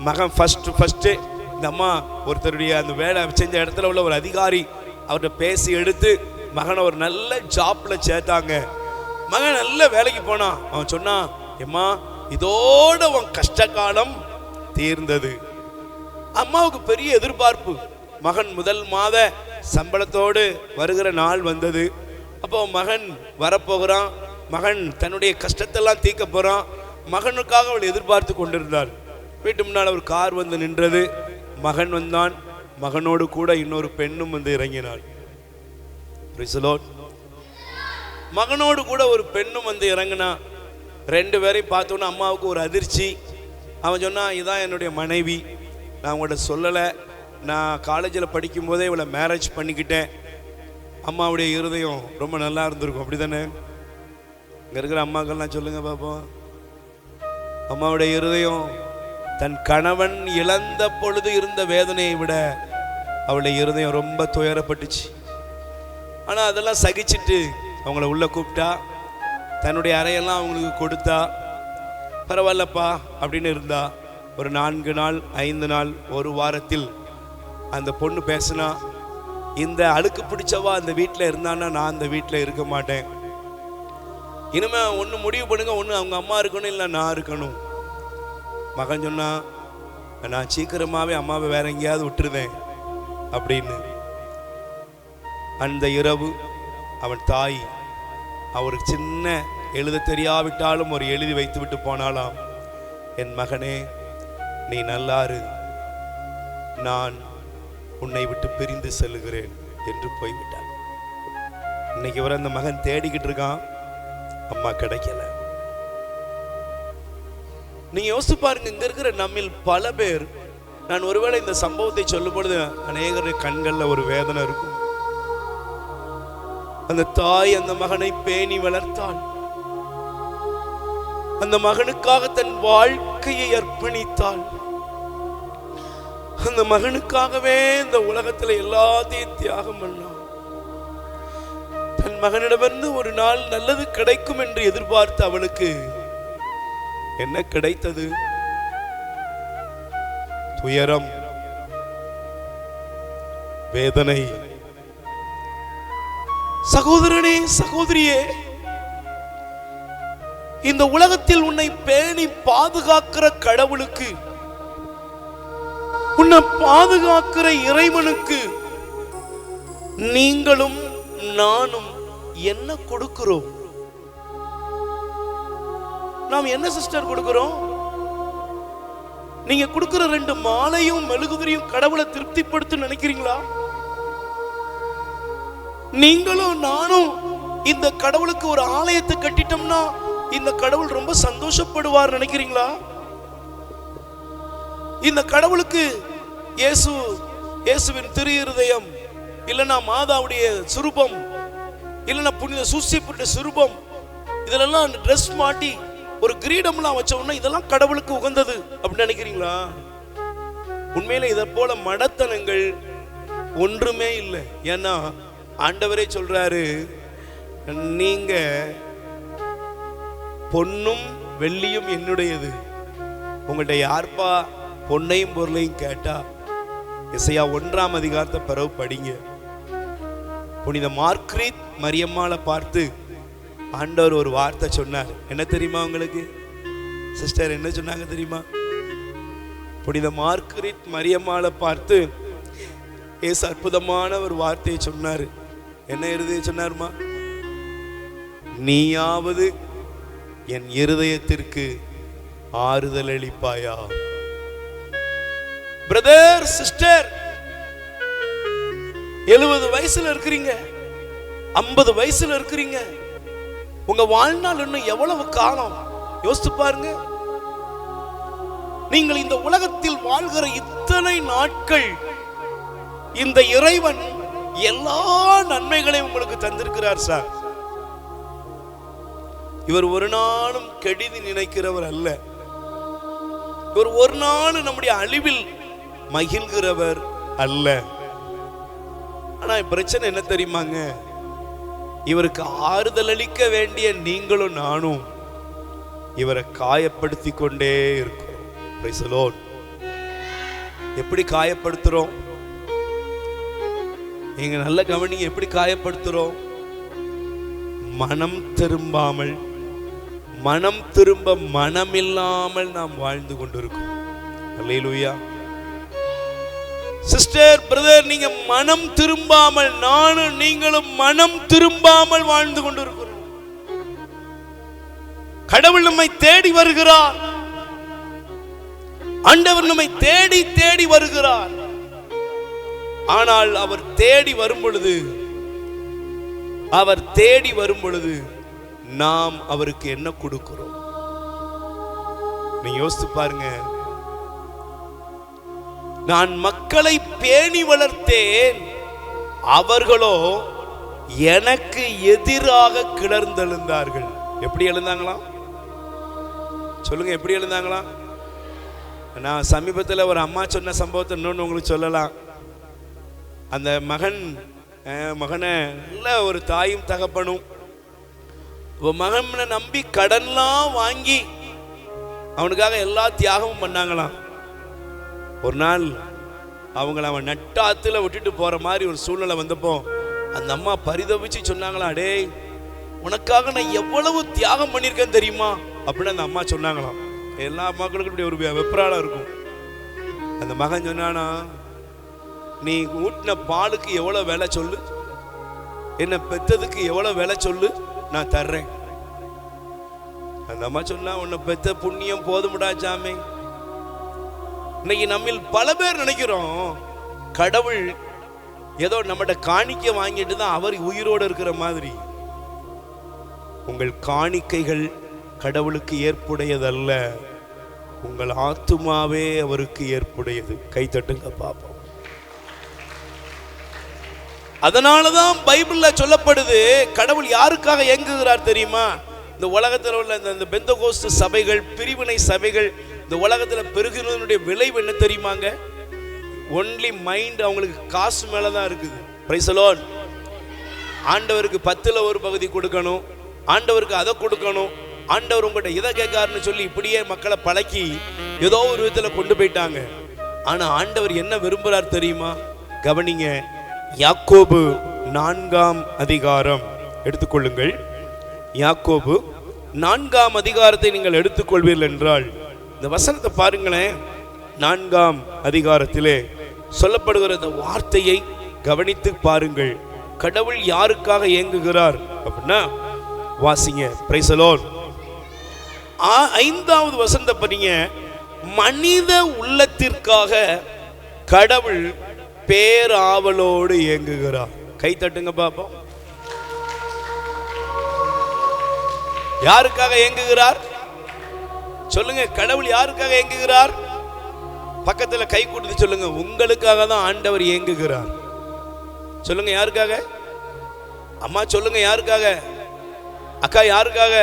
மகன் ஃபஸ்ட்டு இந்த அம்மா ஒருத்தருடைய அந்த வேலை செஞ்ச இடத்துல உள்ள ஒரு அதிகாரி அவர்கிட்ட பேசி எடுத்து மகனை ஒரு நல்ல ஜாப்பில் சேர்த்தாங்க. மகன் நல்ல வேலைக்கு போனான். அவன் சொன்னான், எம்மா இதோட உன் கஷ்ட காலம் தீர்ந்தது. அம்மாவுக்கு பெரிய எதிர்பார்ப்பு, மகன் முதல் மாத சம்பளத்தோடு வருகிற நாள் வந்தது. அப்போ மகன் வரப்போகிறான், மகன் தன்னுடைய கஷ்டத்தெல்லாம் தீர்க்க போகிறான். மகனுக்காக அவள் எதிர்பார்த்து கொண்டிருந்தாள். வீட்டு முன்னால் ஒரு கார் வந்து நின்றது. மகன் வந்தான், மகனோடு கூட இன்னொரு பெண்ணும் வந்து இறங்கினாள். மகனோடு கூட ஒரு பெண்ணும் வந்து இறங்கினா. ரெண்டு பேரையும் பார்த்தோன்னா அம்மாவுக்கு ஒரு அதிர்ச்சி. அவன் சொன்னான், இதுதான் என்னுடைய மனைவி, நான் உங்கள்கிட்ட சொல்லலை, நான் காலேஜில் படிக்கும்போதே இவளை மேரேஜ் பண்ணிக்கிட்டேன். அம்மாவுடைய இருதயம் ரொம்ப நல்லா இருந்திருக்கும், அப்படி தானே? இங்கே இருக்கிற அம்மாக்கள்லாம் சொல்லுங்கள் பார்ப்போம். அம்மாவுடைய இருதயம் தன் கணவன் இழந்த பொழுது இருந்த வேதனையை விட அவளுடைய இருதயம் ரொம்ப துயரப்பட்டுச்சு. ஆனால் அதெல்லாம் சகிச்சுட்டு அவங்கள உள்ளே கூப்பிட்டா, தன்னுடைய அறையெல்லாம் அவங்களுக்கு கொடுத்தா, பரவாயில்லப்பா அப்படின்னு இருந்தா. ஒரு 4 நாள் 5 நாள் ஒரு வாரத்தில் அந்த பொண்ணு பேசினா, இந்த அழுக்கு பிடிச்சவா அந்த வீட்டில் இருந்தான்னா நான் அந்த வீட்டில் இருக்க மாட்டேன், இனிமே ஒன்று முடிவு பண்ணுங்க, ஒன்று அவங்க அம்மா இருக்கணும் இல்லை நான் இருக்கணும். மகன் சொன்னா, நான் சீக்கிரமாகவே அம்மாவை வேற எங்கேயாவது விட்டுருந்தேன் அப்படின்னு. அந்த இரவு அவன் தாய் அவருக்கு சின்ன எழுத தெரியாவிட்டாலும் ஒரு எழுதி வைத்து விட்டு போனாலாம், என் மகனே நீ நல்லாரு, நான் உன்னை விட்டு பிரிந்து செல்லுகிறேன் என்று போய்விட்டான். இன்னைக்கு வர அந்த மகன் தேடிக்கிட்டு இருக்கான், அம்மா கிடைக்கல. நீங்க யோசிச்சு பாருங்க, இங்க இருக்கிற நம்மில் பல பேர், நான் ஒருவேளை இந்த சம்பவத்தை சொல்லும் பொழுது அநேகருடைய கண்கள்ல ஒரு வேதனை இருக்கும். அந்த தாய் அந்த மகனை பேணி வளர்த்தாள், அந்த மகனுக்காக தன் வாழ்க்கையை அர்ப்பணித்தாள், அந்த மகனுக்காகவே இந்த உலகத்துல எல்லாத்தையும் தியாகம் பண்ணாள். தன் மகனிடமிருந்து ஒரு நாள் நல்லது கிடைக்கும் என்று எதிர்பார்த்த அவளுக்கு என்ன கிடைத்தது? துயரம், வேதனை. சகோதரனே, சகோதரியே, இந்த உலகத்தில் உன்னை பேணி பாதுகாக்கிற கடவுளுக்கு, உன்னை பாதுகாக்கிற இறைவனுக்கு நீங்களும் நானும் என்ன கொடுக்கிறோம்? நாம் என்ன சிஸ்டர் கொடுக்கிறோம்? நீங்க கொடுக்கிற 2 மாலையும் மெழுகுதிரியும் கடவுளை திருப்திப்படுத்த நினைக்கிறீங்களா? நீங்களும் நானும் இந்த கடவுளுக்கு ஒரு ஆலயத்தை கட்டிட்டோம்னா இந்த கடவுள் ரொம்ப சந்தோஷப்படுவார் நினைக்கிறீங்களா? இந்த கடவுளுக்கு இயேசுவின் திரு இருதயம், இல்லைன்னா மாதாவுடைய சுரூபம், இல்லைன்னா புனித சூசியப்பட்ட சுரூபம், இதெல்லாம் ட்ரெஸ் மாட்டி ஒரு கிரீடம்லாம் வச்சோம்னா இதெல்லாம் கடவுளுக்கு உகந்தது அப்படின்னு நினைக்கிறீங்களா? உண்மையில இதை போல மடத்தனங்கள் ஒன்றுமே இல்லை. ஏன்னா ஆண்டவரே சொல்றாரு, நீங்க பொன்னும் வெள்ளியும் என்னுடையது, உங்கள்கிட்ட யார்ப்பா பொன்னையும் பொருளையும் கேட்டா? எசையா 1ஆம் அதிகாரத்தை பிறகு படிங்க. புனித மார்க்ரீத் மரியம்மாளை பார்த்து ஆண்டவர் ஒரு வார்த்தை சொன்னார். என்ன தெரியுமா உங்களுக்கு சிஸ்டர்? என்ன சொன்னாங்க தெரியுமா? புனித மார்கரெட் மரியம்மாளை பார்த்து இயேசு அற்புதமான ஒரு வார்த்தையை சொன்னாரு. என்ன இருதயம் சொன்னாருமா? நீயாவது என் இருதயத்திற்கு ஆறுதல் அளிப்பாயா. பிரதர், சிஸ்டர், 70 வயசுல இருக்கிறீங்க, 50 வயசுல இருக்கிறீங்க. உங்க வாழ்நாள் இன்னும் எவ்வளவு காலம் யோசித்து பாருங்க. நீங்கள் இந்த உலகத்தில் வாழ்கிற இத்தனை நாட்கள் இந்த இறைவன் எல்லா நன்மைகளையும் உங்களுக்கு தந்திருக்கிறார் சார். இவர் ஒரு நாளும் கெடுதி நினைக்கிறவர் அல்ல. இவர் ஒரு நாள் நம்முடைய அழிவில் மகிழ்கிறவர் அல்ல. ஆனா பிரச்சனை என்ன தெரியுமாங்க? இவருக்கு ஆறுதல் அளிக்க வேண்டிய நீங்களும் நானும் இவரை காயப்படுத்தி கொண்டே இருக்கிறோம். Price the Lord. எப்படி காயப்படுத்துறோம்? நீங்க நல்ல கவனிங்க. எப்படி காயப்படுத்துறோம்? மனம் திரும்பாமல், மனம் திரும்ப மனமில்லாமல் நாம் வாழ்ந்து கொண்டிருக்கோம். அல்லேலூயா. சிஸ்டர், பிரதர், நீங்க மனம் திரும்பாமல், நானும் நீங்களும் மனம் திரும்பாமல் வாழ்ந்து கொண்டிருக்கிறோம். கடவுள் நம்மை தேடி வருகிறார். ஆண்டவர் நம்மை தேடி தேடி வருகிறார். ஆனால் அவர் தேடி வரும் பொழுது நாம் அவருக்கு என்ன கொடுக்கிறோம்? நீங்க யோசித்து பாருங்க. நான் மக்களை பேணி வளர்த்தேன், அவர்களோ எனக்கு எதிராக கிளர்ந்தெழுந்தார்கள். எப்படி எழுந்தாங்களாம் சொல்லுங்க? எப்படி எழுந்தாங்களாம்? நான் சமீபத்தில் ஒரு அம்மா சொன்ன சம்பவத்தை இன்னொன்று உங்களுக்கு சொல்லலாம். அந்த மகனை நல்ல ஒரு தாயும் தகப்பனும் மகனை நம்பி கடன்லாம் வாங்கி அவனுக்காக எல்லா தியாகமும் பண்ணாங்களாம். ஒரு நாள் அவங்கள அவன் நட்டாத்துல விட்டுட்டு போற மாதிரி ஒரு சூழ்நிலை வந்தப்போ அந்த அம்மா பரிதவிச்சு சொன்னாங்களாம், டேய், உனக்காக நான் எவ்வளவு தியாகம் பண்ணியிருக்கேன் தெரியுமா அப்படின்னு அந்த அம்மா சொன்னாங்களாம். எல்லா அம்மாக்களுக்கும் இப்படி ஒரு வெப்ராளம் இருக்கும். அந்த மகன் சொன்னானா, நீ ஊட்டின பாலுக்கு எவ்வளவு விலை சொல்லு, என்ன பெத்ததுக்கு எவ்வளவு விலை சொல்லு, நான் தர்றேன். அந்த அம்மா சொன்னா, உன்னை பெத்த புண்ணியம் போதுமுடா சாமி. இன்னைக்கு நம்மில் பல பேர் நினைக்கிறோம் கடவுள் ஏதோ நம்மகிட்ட காணிக்கை வாங்கிட்டு தான் அவர் உயிரோடு இருக்கிற மாதிரி. உங்கள் காணிக்கைகள் கடவுளுக்கு ஏற்புடையதல்ல, உங்கள் ஆத்துமாவே அவருக்கு ஏற்புடையது. கை தட்டுங்க பாப்போம். அதனாலதான் பைபிள்ல சொல்லப்படுது, கடவுள் யாருக்காக இயங்குகிறார் தெரியுமா? இந்த உலகத்தில் உள்ள இந்த பெந்தகோஸ்து சபைகள், பிரிவினை சபைகள் இந்த உலகத்தில் பெருகினதனுடைய விளைவு என்ன தெரியுமாங்க? Only mind. அவங்களுக்கு காசு மேலதான் இருக்குது. Price the Lord. ஆண்டவருக்கு 10ல் ஒரு பகுதி கொடுக்கணும், ஆண்டவருக்கு அதை கொடுக்கணும், ஆண்டவர் உங்கள்கிட்ட இதை கேட்காருன்னு சொல்லி இப்படியே மக்களை பழக்கி ஏதோ ஒரு விதத்தில் கொண்டு போயிட்டாங்க. ஆனா ஆண்டவர் என்ன விரும்புறார் தெரியுமா? கவனிங்க. யாக்கோபு 4ஆம் அதிகாரம் எடுத்துக்கொள்ளுங்கள். யாக்கோபு 4ஆம் அதிகாரத்தை நீங்கள் எடுத்துக்கொள்வீர்கள் என்றால் இந்த வசனத்தை பாருங்களேன். 4ஆம் அதிகாரத்திலே சொல்லப்படுகிற இந்த வார்த்தையை கவனித்து பாருங்கள். கடவுள் யாருக்காக இயங்குகிறார் அப்படின்னா வாசிங்க. Price the Lord. 5வது வசனத்தை படிங்க. மனித உள்ளத்திற்காக கடவுள் பேராவலோடு இயங்குகிறார். கை தட்டுங்க பாப்போம். யாருக்காக இயங்குகிறார் சொல்லுங்க? கடவுள் யாருக்காக இயங்குகிறார்? பக்கத்துல கை கூட்டி சொல்லுங்க. உங்களுக்காக தான் ஆண்டவர் இயங்குகிறார். சொல்லுங்க, யாருக்காக? அம்மா சொல்லுங்க, யாருக்காக? அக்கா, யாருக்காக?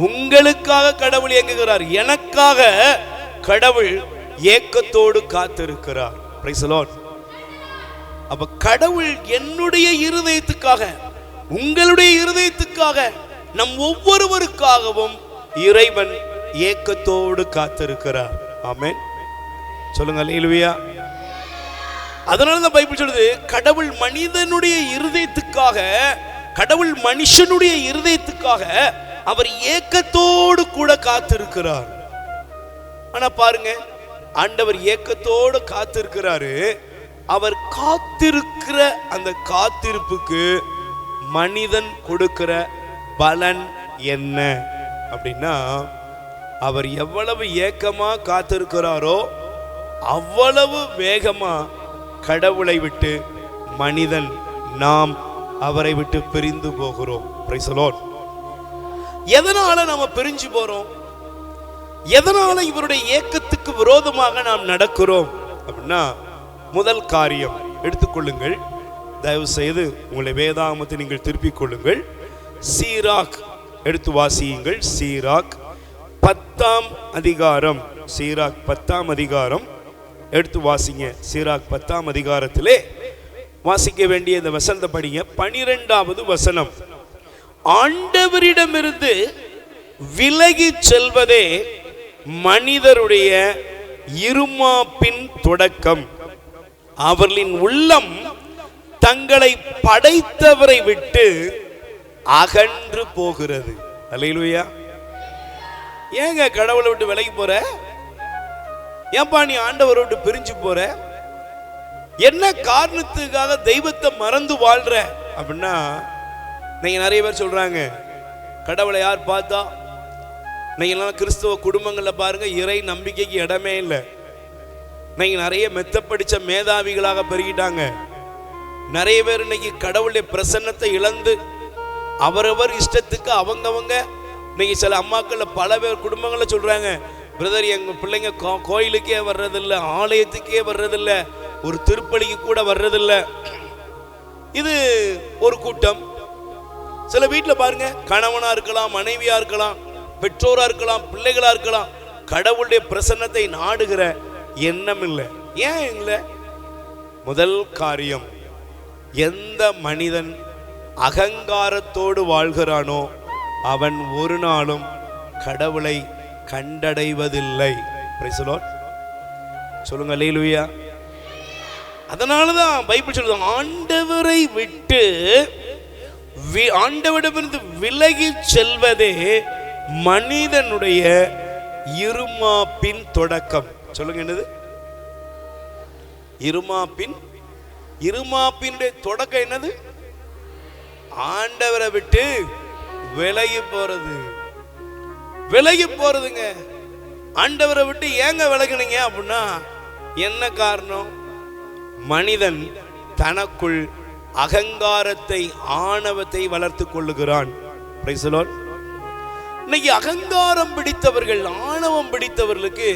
உங்களுக்காக கடவுள் இயங்குகிறார். எனக்காக கடவுள் ஏக்கத்தோடு காத்திருக்கிறார். Price the Lord. அப்ப கடவுள் என்னுடைய இருதயத்துக்காக, உங்களுடைய இருதயத்துக்காக, நம் ஒவ்வொருவருக்காகவும் இறைவன் ஏக்கத்தோடு காத்திருக்கிறார். ஆமென். சொல்லுங்க அல்லேலூயா. அதனால தான் பைபிள் சொல்லுது, கடவுள் மனிதனுடைய இருதயத்துக்காக, கடவுள் மனுஷனுடைய இருதயத்துக்காக அவர் ஏக்கத்தோடு கூட காத்திருக்கிறார். ஆனா பாருங்க, ஆண்டவர் ஏக்கத்தோடு காத்திருக்கிறாரு. அவர் காத்திருக்கிற அந்த காத்திருப்புக்கு மனிதன் கொடுக்கிற பலன் என்ன அப்படின்னா, அவர் எவ்வளவு ஏக்கமா காத்திருக்கிறாரோ அவ்வளவு வேகமா கடவுளை விட்டு மனிதன் நாம் அவரை விட்டு பிரிந்து போகிறோம். Price the Lord. எதனால நாம பிரிஞ்சு போறோம்? எதனால இவருடைய ஏக்கத்துக்கு விரோதமாக நாம் நடக்கிறோம் அப்படின்னா, முதல் காரியம் எடுத்துக்கொள்ளுங்கள். தயவு செய்து உங்களை வேதாகமத்தை நீங்கள் திருப்பிக் கொள்ளுங்கள். சீராக் எடுத்து வாசியுங்கள். சீராக் 10ஆம் அதிகாரம். சீராக் 10ஆம் அதிகாரம் எடுத்து வாசிங்க. சீராக் 10ஆம் அதிகாரத்திலே வாசிக்க வேண்டிய இந்த வசனத்தை படிங்க. 12வது வசனம். ஆண்டவரிடமிருந்து விலகி செல்வதே மனிதருடைய இருமாப்பின் தொடக்கம். அவர்களின் உள்ளம் தங்களை படைத்தவரை விட்டு அகன்று போகிறது. அல்லேலூயா. ஏங்க கடவுளை விட்டு விலகி போற? ஏன்பா நீ ஆண்டவரை விட்டு பிரிஞ்சு போற? என்ன காரணத்துக்காக தெய்வத்தை மறந்து வாழ்ற அப்படின்னா, நீங்க நிறைய பேர் சொல்றாங்க, கடவுளை யார் பார்த்தா? நீங்க எல்லாம் கிறிஸ்தவ குடும்பங்கள்ல பாருங்க, இறை நம்பிக்கைக்கு இடமே இல்லை. நீங்க நிறைய மெத்த படிச்ச மேதாவிகளாக பெருகிட்டாங்க. நிறைய பேர் இன்னைக்கு கடவுளுடைய பிரசன்னத்தை இழந்து அவரவர் இஷ்டத்துக்கு அவங்கவங்க. இன்னைக்கு சில அம்மாக்கள் பல பேர் குடும்பங்கள்ல சொல்றாங்க, பிரதர் எங்க பிள்ளைங்க கோயிலுக்கே வர்றதில்லை, ஆலயத்துக்கே வர்றதில்லை, ஒரு திருப்பலிக்கு கூட வர்றதில்லை. இது ஒரு கூட்டம். சில வீட்டில் பாருங்க, கணவனா இருக்கலாம், மனைவியா இருக்கலாம், பெற்றோரா இருக்கலாம், பிள்ளைகளா இருக்கலாம், கடவுளுடைய பிரசன்னத்தை நாடுகிற எண்ணம் இல்லை. ஏன் இல்லை? முதல் காரியம், எந்த மனிதன் அகங்காரத்தோடு வாழ்கிறானோ அவன் ஒரு நாளும் கடவுளை கண்டடைவதில்லை. Price the Lord. சொல்லுங்க அல்லேலூயா. அதனாலதான் பைபிள் சொல்லுது, ஆண்டவரை விட்டு ஆண்டவரிடமிருந்து விலகி செல்வதே மனிதனுடைய இருமாப்பின் தொடக்கம். சொல்லுங்க என்னது? இருமாப்பினுடைய தொடக்கம் என்னது? ஆண்டவரை விட்டு விலகி போறது. விலகி போறதுங்க. ஆண்டவரை விட்டு ஏங்க விலகினீங்க அப்படின்னா என்ன காரணம்? மனிதன் தனக்குள் அகங்காரத்தை, ஆணவத்தை வளர்த்து கொள்ளுகிறான். Price the Lord. இன்னைக்கு அகங்காரம் பிடித்தவர்கள், ஆணவம் பிடித்தவர்களுக்கு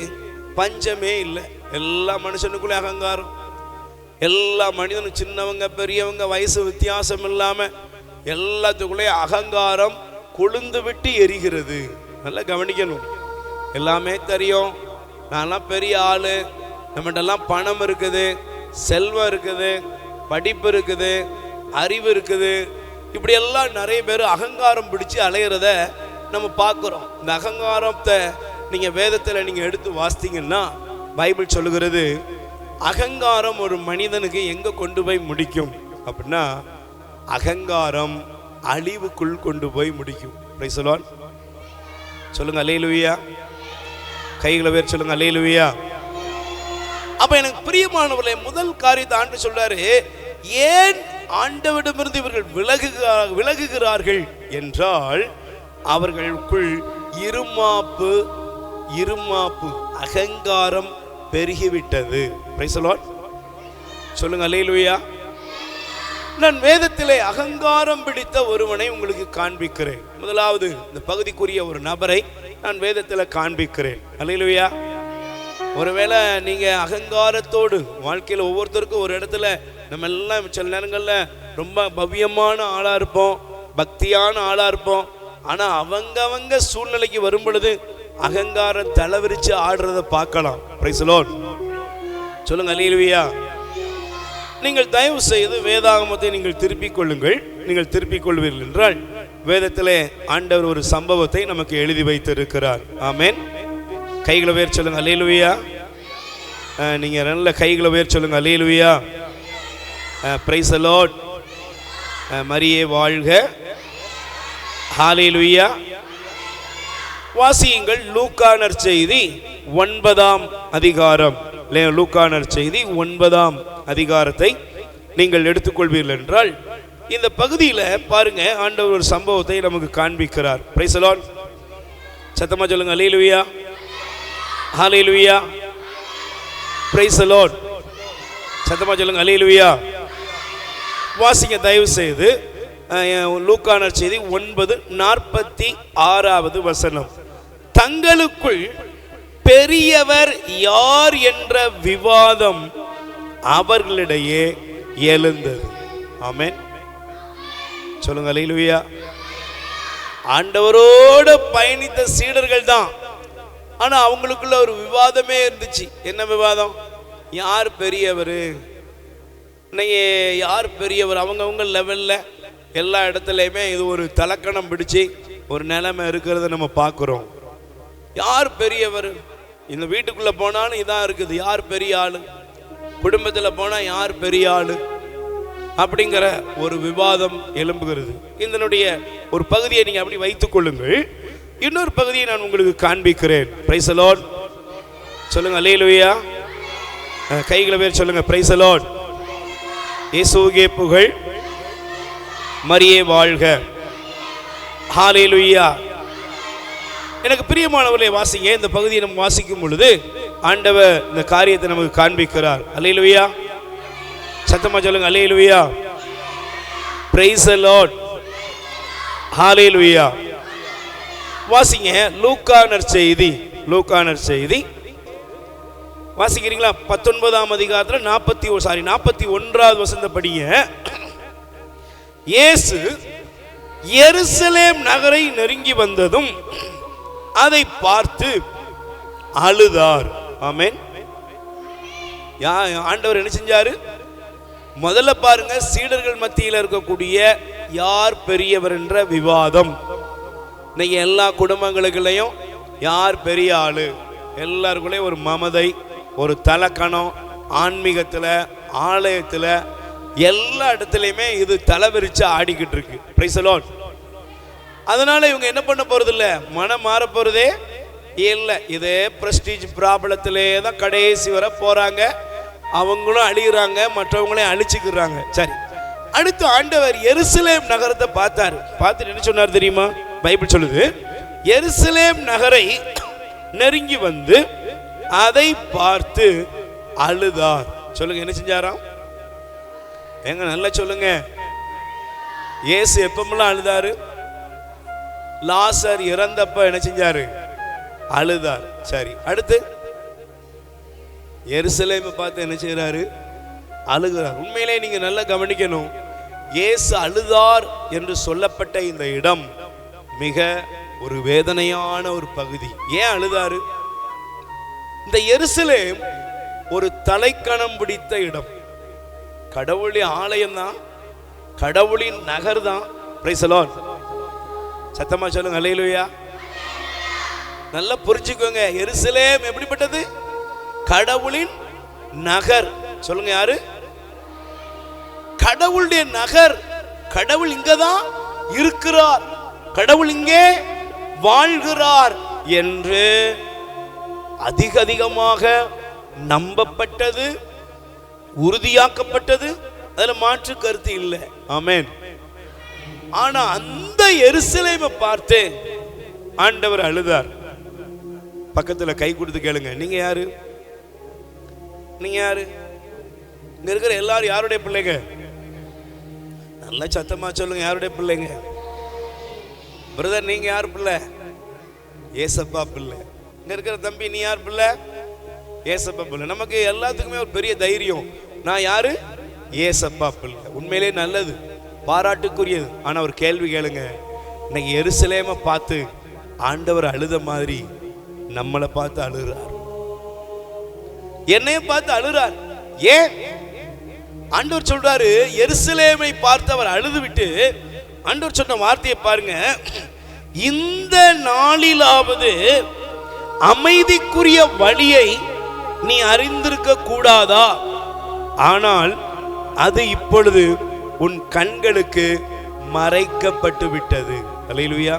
பஞ்சமே இல்லை. எல்லா மனுஷனுக்குள்ளே அகங்காரம். எல்லா மனிதனும், சின்னவங்க பெரியவங்க, வயசு வித்தியாசம் இல்லாம எல்லாத்துக்குள்ளே அகங்காரம் கொழுந்து விட்டு எரிகிறது. நல்லா கவனிக்கணும். எல்லாமே தெரியும், நான்லாம் பெரிய ஆளு, நம்மகிட்டெல்லாம் பணம் இருக்குது, செல்வம் இருக்குது, படிப்பு இருக்குது, அறிவு இருக்குது, இப்படி எல்லாம் நிறைய பேர் அகங்காரம் பிடிச்சு அலையிறத நம்ம பார்க்குறோம். இந்த அகங்காரத்தை நீங்க வேதத்துல நீங்க எடுத்து வாசித்தீங்கன்னா பைபிள் சொல்லுகிறது, அகங்காரம் ஒரு மனிதனுக்கு எங்க கொண்டு போய் முடிக்கும் அப்படின்னா, அகங்காரம் அழிவுக்குள் கொண்டு போய் முடிக்கும். Price the Lord. சொல்லுங்க அல்லேலூயா. கைகளை வேறு சொல்லுங்க அல்லேலூயா. அப்ப எனக்கு பிரியமானவர்களே, முதல் காரியத்தை ஆண்டு சொல்றாரு, ஏன் ஆண்டவரிடமிருந்து இவர்கள் விலகுகிறார்கள் என்றால், அவர்களுக்குள் இருமாப்பு அகங்காரம் பெருகிவிட்டது. Price the Lord. சொல்லுங்க அல்லேலூயா. நான் வேதத்திலே அகங்காரம் பிடித்த ஒருவனை உங்களுக்கு காண்பிக்கிறேன். முதலாவது இந்த பகுதிக்குரிய ஒரு நபரை நான் வேதத்தில் காண்பிக்கிறேன். அல்லேலூயா. ஒருவேளை நீங்க அகங்காரத்தோடு வாழ்க்கையில் ஒவ்வொருத்தருக்கும் ஒரு இடத்துல நம்ம எல்லாம் சில நேரங்களில் ரொம்ப பவ்யமான ஆளா இருப்போம், பக்தியான ஆளா இருப்போம். ஆனா அவங்க சூழ்நிலைக்கு வரும் பொழுது அகங்காரம் தலைவிரிச்சு ஆடுறத பார்க்கலாம். Price the Lord. சொல்லுங்க அல்லேலூயா. நீங்கள் தயவு செய்து வேதாகமத்தை நீங்கள் திருப்பிக் கொள்ளுங்கள். நீங்கள் திருப்பிக் கொள்வீர்கள் என்றால் வேதத்திலே ஆண்டவர் ஒரு சம்பவத்தை நமக்கு எழுதி வைத்திருக்கிறார். ஆமென். கைகளை உயர்த்தி சொல்லுங்க அல்லேலூயா. நீங்க நல்ல கைகளை உயர்த்தி சொல்லுங்க அல்லேலூயா. Price the Lord. மரியே வாழ்க. ஹalleluya. வாசியுங்கள் லூக்கா நற்செய்தி 9ஆம் அதிகாரம். லூக்கா நற்செய்தி 9ஆம் அதிகாரத்தை நீங்கள் எடுத்துக்கொள்வீர்கள் என்றால் இந்த பகுதியில் பாருங்க, ஆண்டவர் ஒரு சம்பவத்தை நமக்கு காண்பிக்கிறார். Price the Lord. சத்தமா சொல்லுங்க அல்லேலூயா, ஹல்லேலூயா, பிரைஸ் தி லார்ட். சத்தமா சொல்லுங்க அல்லேலூயா. வாசிங்க தயவு செய்து லூக்கா நற்செய்தி 9:46 வசனம். தங்களுக்குள் பெரியவர் யார் என்ற விவாதம் அவர்களிடையே எழுந்தது. ஆமென், சொல்லுங்க அல்லேலூயா. ஆண்டவரோடு பயணித்த சீடர்கள் தான், ஆனா அவங்களுக்குள்ள ஒரு விவாதமே இருந்துச்சு. என்ன விவாதம்? யார் பெரியவர், இன்னைக்கு யார் பெரியவர்? அவங்கவுங்க லெவல்ல எல்லா இடத்துலையுமே இது ஒரு தலக்கணம் பிடிச்சி ஒரு நிலைமை இருக்கிறத நம்ம பார்க்குறோம். யார் பெரியவர்? இந்த வீட்டுக்குள்ளே போனாலும் இதான் இருக்குது, யார் பெரிய ஆளு, குடும்பத்தில் போனால் யார் பெரிய ஆளு அப்படிங்கிற ஒரு விவாதம் எழும்புகிறது. இதனுடைய ஒரு பகுதியை நீங்கள் அப்படி வைத்துக் கொள்ளுங்கள். இன்னொரு பகுதியை நான் உங்களுக்கு காண்பிக்கிறேன். Price the Lord. சொல்லுங்க அல்லேலூயா. கைகளை பேர் சொல்லுங்க பிரைஸ் தி லார்ட். இயேசுவே புகழ், மரியே வாழ்க, ஹல்லேலூயா. எனக்கு பிரியமானவர்களே, வாசிங்க. இந்த பகுதியை நம்ம வாசிக்கும் பொழுது ஆண்டவர் இந்த காரியத்தை நமக்கு காண்பிக்கிறார். அல்லேலூயா. சத்தமா சொல்லுங்க அல்லேலூயா, பிரைஸ் தி லார்ட், ஹல்லேலூயா. வாசிங்க லூக்கா நற்செய்தி, லூக்கா நற்செய்தி வாசிக்கிறீங்களா? 19ஆம் அதிகாரத்தில் 41வது வசனப்படிய இயேசு எருசலேம் நகரை நெருங்கி வந்ததும் அதை பார்த்து அழுதார். ஆமென். ஆண்டவர் என்ன செஞ்சாரு? முதல்ல பாருங்க, சீடர்கள் மத்தியில் இருக்கக்கூடிய யார் பெரியவர் என்ற விவாதம். இன்னைக்கு எல்லா குடும்பங்களுக்குள்ளேயும் யார் பெரிய ஆளு, எல்லாருக்குள்ளேயும் ஒரு மமதை, ஒரு தலக்கணம், ஆன்மீகத்தில், ஆலயத்தில், எல்லா இடத்துலையுமே இது தலைவிரிச்சு ஆடிக்கிட்டு இருக்கு. Price the Lord. அதனால இவங்க என்ன பண்ண போறது இல்லை, மனம் மாற போறதே இல்லை. இதே பிரஸ்டீஜ் ப்ராப்ளத்திலே தான் கடைசி வர போறாங்க. அவங்களும் அழிகிறாங்க, மற்றவங்களையும் அழிச்சுக்கிறாங்க. சரி, அடுத்து ஆண்டவர் எருசலேம் நகரத்தை பார்த்தாரு. பார்த்துட்டு என்ன சொன்னார் தெரியுமா? பைபிள் சொல்லுது, எருசலேம் நகரை நெருங்கி வந்து அதை பார்த்து அழுதார். சொல்லுங்க, என்ன செஞ்சாராம்? எங்க நல்லா சொல்லுங்க. இயேசு எப்பமெல்லாம் அழுதாரு? லாசர் இறந்தப்ப என்ன செஞ்சாரு? அழுதார். சரி, அடுத்து எருசலேமை பார்த்து என்ன செய்யறாரு? அழுகிறார். உண்மையிலே நீங்க நல்லா கவனிக்கணும். இயேசு அழுதார் என்று சொல்லப்பட்ட இந்த இடம் மிக ஒரு வேதனையான ஒரு பகுதி. ஏன் அழுதாரு? இந்த எருசலேம் ஒரு தலைக்கணம் பிடித்த இடம். கடவுளின் ஆலயம் தான், கடவுளின் நகர் தான். Price the Lord. சத்தமா சொல்லுங்க அல்லேலூயா. நல்லா புரிஞ்சுக்கோங்க, எருசலேம் எப்படிப்பட்டது? கடவுளின் நகர். சொல்லுங்க, யாரு? கடவுளுடைய நகர். கடவுள் இங்கதான் இருக்கிறார், கடவுள் இங்கே வாழ்கிறார் என்று அதிகமாக நம்பப்பட்டது, உறுதியாக்கப்பட்டது. அதுல மாற்று கருத்து இல்லை. ஆமென். ஆனா அந்த எருசலேமை பார்த்து ஆண்டவர் அழுதார். பக்கத்துல கை கொடுத்து கேளுங்க, நீங்க யாரு? நீங்க யாரு? இங்க இருக்கிற எல்லாரும் யாருடைய பிள்ளைங்க? நல்லா சத்தமா சொல்லுங்க, யாருடைய பிள்ளைங்க? பிரதர், நீங்க யார் பிள்ளை? ஏசப்பா பிள்ளை. இங்க இருக்கிற தம்பி, நீ யார் பிள்ளை? ஏசப்பா பிள்ளை. நமக்கு எல்லாத்துக்குமே ஒரு பெரிய தைரியம், நான் யாரு? ஏசப்பா பிள்ளை. உண்மையிலே நல்லது, பாராட்டுக்குரியது. ஆனா ஒரு கேள்வி கேளுங்க, இன்னைக்கு எருசலேமை பார்த்து ஆண்டவர் அழுத மாதிரி நம்மளை பார்த்து அழுகிறார், என்னைய பார்த்து அழுகிறார். ஏன்? ஆண்டவர் சொல்றாரு, எருசலேமை பார்த்து அவர் அழுது விட்டு ஆண்டவர் சொன்ன வார்த்தையை பாருங்க, இந்த நாளிலாவது அமைதிக்குரிய வழியை நீ அறிந்திருக்க கூடாதா? ஆனால் அது இப்பொழுது உன் கண்களுக்கு மறைக்கப்பட்டு விட்டது. அல்லேலூயா.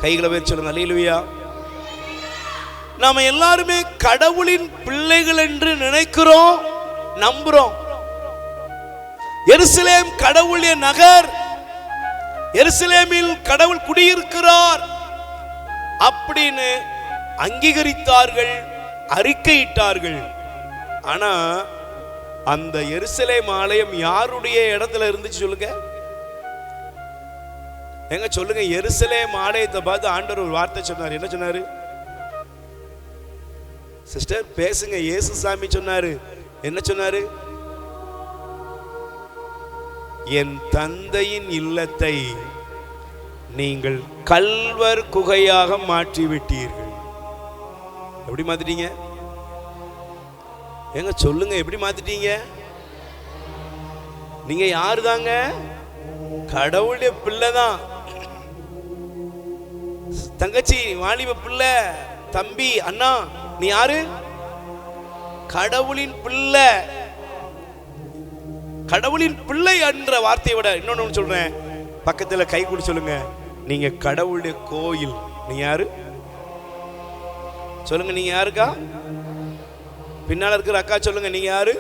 கைகளை வச்சு சொல்லுங்க அல்லேலூயா. நாம எல்லாருமே கடவுளின் பிள்ளைகள் என்று நினைக்கிறோம், நம்புறோம். எருசலேம் கடவுளுடைய நகர், எருசலேமில் கடவுள் குடியிருக்கிறார் அப்படின்னு அங்கீகரித்தார்கள், அறிக்கையிட்டார்கள். ஆனா அந்த எருசலேம் ஆலயம் யாருடைய இடத்துல இருந்துச்சு சொல்லுங்க? எங்க சொல்லுங்க. எருசலேம் ஆலயத்தை பார்த்து ஆண்டவர் ஒரு வார்த்தை சொன்னார். என்ன சொன்னாரு சிஸ்டர்? பேசுங்க. இயேசு சாமி சொன்னாரு. என்ன சொன்னாரு? என் தந்தையின் இல்லத்தை நீங்கள் கல்வர் குகையாக மாற்றி விட்டீர்கள். எப்படி மாத்திட்டீங்க? எங்க சொல்லுங்க, எப்படி மாத்திட்டீங்க? நீங்க யாரு தாங்க? கடவுளுடைய பிள்ளை தான். தங்கச்சி, வாலிப பிள்ளை, தம்பி, அண்ணா, நீ யாரு? கடவுளின் பிள்ளை. கடவுளின் பிள்ளை என்ற வார்த்தையை விட இன்னொன்னு சொல்றேன், பக்கத்துல கை கூடி சொல்லுங்க, நீங்க கடவுளுடைய கோயில். நீங்க யாரு சொல்லுங்க? நீங்க யாருக்கா? பின்னால இருக்கிற அக்கா சொல்லுங்க, நீங்க யாரு?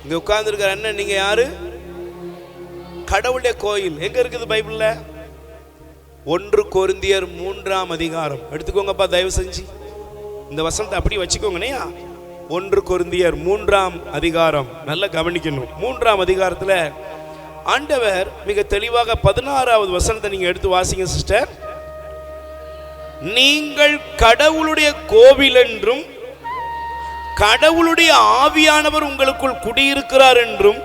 இங்க உட்கார்ந்து இருக்கிற அண்ணன், நீங்க யாரு? கடவுளுடைய கோயில். எங்க இருக்குது பைபிள்ல? 1 கொரிந்தியர் 3ஆம் அதிகாரம். எடுத்துக்கோங்கப்பா தயவு செஞ்சு, இந்த வசனத்தை அப்படி வச்சுக்கோங்கண்ணே. 1 கொரிந்தியர் 3ஆம் அதிகாரம் நல்லா கவனிக்கணும். 3ஆம் அதிகாரத்துல ஆண்டவர் மிக தெளிவாக 16வது வசனத்தை நீங்க எடுத்து வாசிங்க சிஸ்டர். நீங்கள் கடவுளுடைய கோவில் என்றும் கடவுளுடைய ஆவியானவர் உங்களுக்குள் குடியிருக்கிறார் என்றும்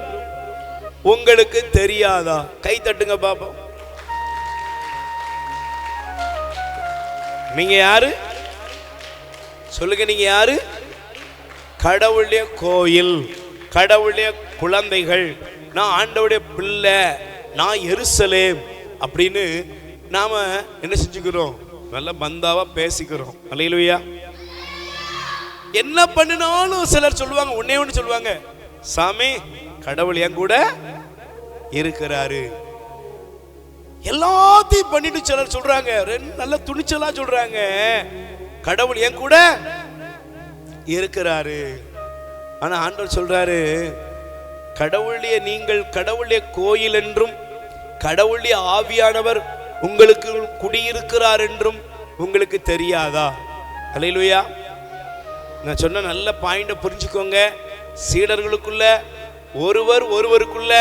உங்களுக்கு தெரியாதா? கை தட்டுங்க பாப்போம். நீங்க யாரு சொல்லுங்க? நீங்க யாரு? கடவுளுடைய கோயில், கடவுளுடைய குழந்தைகள், நான் ஆண்டவருடைய பிள்ளை, நான் எருசலேம் அப்படின்னு நாம என்ன செஞ்சுக்கிறோம்? நல்ல பந்தாவா பேசிக்கிறோம். அல்லேலூயா. என்ன பண்ணினாலும் சிலர் சொல்லுவாங்க, ஒன்னே ஒன்று சொல்லுவாங்க, சாமி கடவுள் என் கூட இருக்கிறாரு. எல்லாத்தையும் பண்ணிட்டு சிலர் சொல்றாங்க, நல்ல துணிச்சலா சொல்றாங்க, கடவுள் என் கூட இருக்கிறாரு. ஆனா ஆண்டவர் சொல்றாரு, கடவுளுடைய நீங்கள் கடவுளுடைய கோயில் என்றும் கடவுளுடைய ஆவியானவர் உங்களுக்கு குடியிருக்கிறார் என்றும் உங்களுக்கு தெரியாதா? அல்லேலூயா. நான் சொன்ன நல்ல பாயிண்ட புரிஞ்சுக்கோங்க. சீடர்களுக்குள்ள ஒருவருக்குள்ள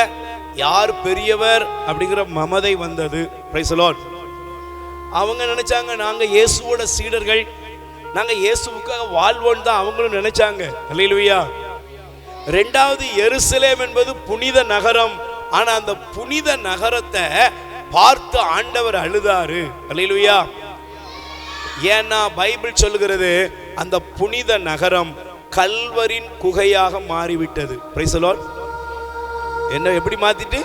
யார் பெரியவர் அப்படிங்கிற மமதை வந்தது. Price the Lord. அவங்க நினைச்சாங்க நாங்க இயேசுவோட சீடர்கள், நாங்க இயேசுவுக்காக வாழ்வோம் தான் அவங்களும் நினைச்சாங்க. அல்லேலூயா. ரெண்டாவது, எருசலேம் என்பது புனித நகரம். ஆனா அந்த புனித நகரத்தை பார்த்து ஆண்டவர் அழுதாரு. அல்லேலூயா. ஏன்னா பைபிள் சொல்லுகிறது அந்த புனித நகரம் கல்வரின் குகையாக மாறிவிட்டது. Price the Lord. என்ன எப்படி மாத்திட்டு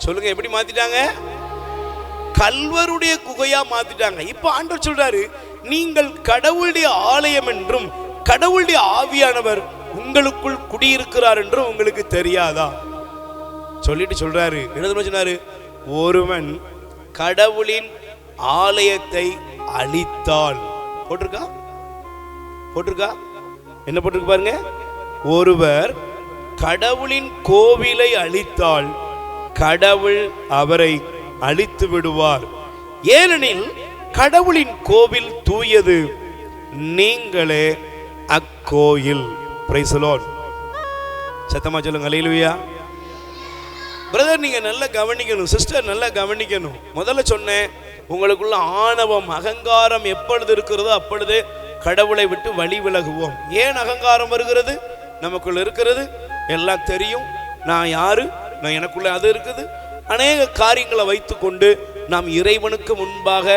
சொல்லுங்க? எப்படி மாத்திட்டாங்க? கல்வருடைய குகையா மாத்திட்டாங்க. இப்ப ஆண்டவர் சொல்றாரு, நீங்கள் கடவுளுடைய ஆலயம் என்றும் கடவுளுடைய ஆவியானவர் உங்களுக்குள் குடியிருக்கிறார் என்றும் உங்களுக்கு தெரியாதா? சொல்லிட்டு சொல்றாரு, என்ன சொன்னாரு? ஒருவன் கடவுளின் ஆலயத்தை அழித்தால், போட்டிருக்கா? என்ன போட்டிருக்கு பாருங்க. ஒருவர் கடவுளின் கோவிலை அழித்தால் கடவுள் அவரை அழித்து விடுவார். ஏனெனில் கடவுளின் கோவில் தூயது, நீங்களே அக்கோயில். Price the Lord. சத்தமா சொல்லுங்க அல்லேலூயா. பிரதர் நீங்க நல்லா கவனிக்கணும், சிஸ்டர் நல்லா கவனிக்கணும். முதல்ல சொன்னேன், உங்களுக்குள்ள ஆணவம் அகங்காரம் எப்பொழுது இருக்கிறதோ அப்பொழுது கடவுளை விட்டு வழி விலகுவோம். ஏன் அகங்காரம் வருகிறது? நமக்குள்ள இருக்கிறது எல்லாம் தெரியும், நான் யாரு, நான் எனக்குள்ள அது இருக்குது. அநேக காரியங்களை வைத்துக்கொண்டு நாம் இறைவனுக்கு முன்பாக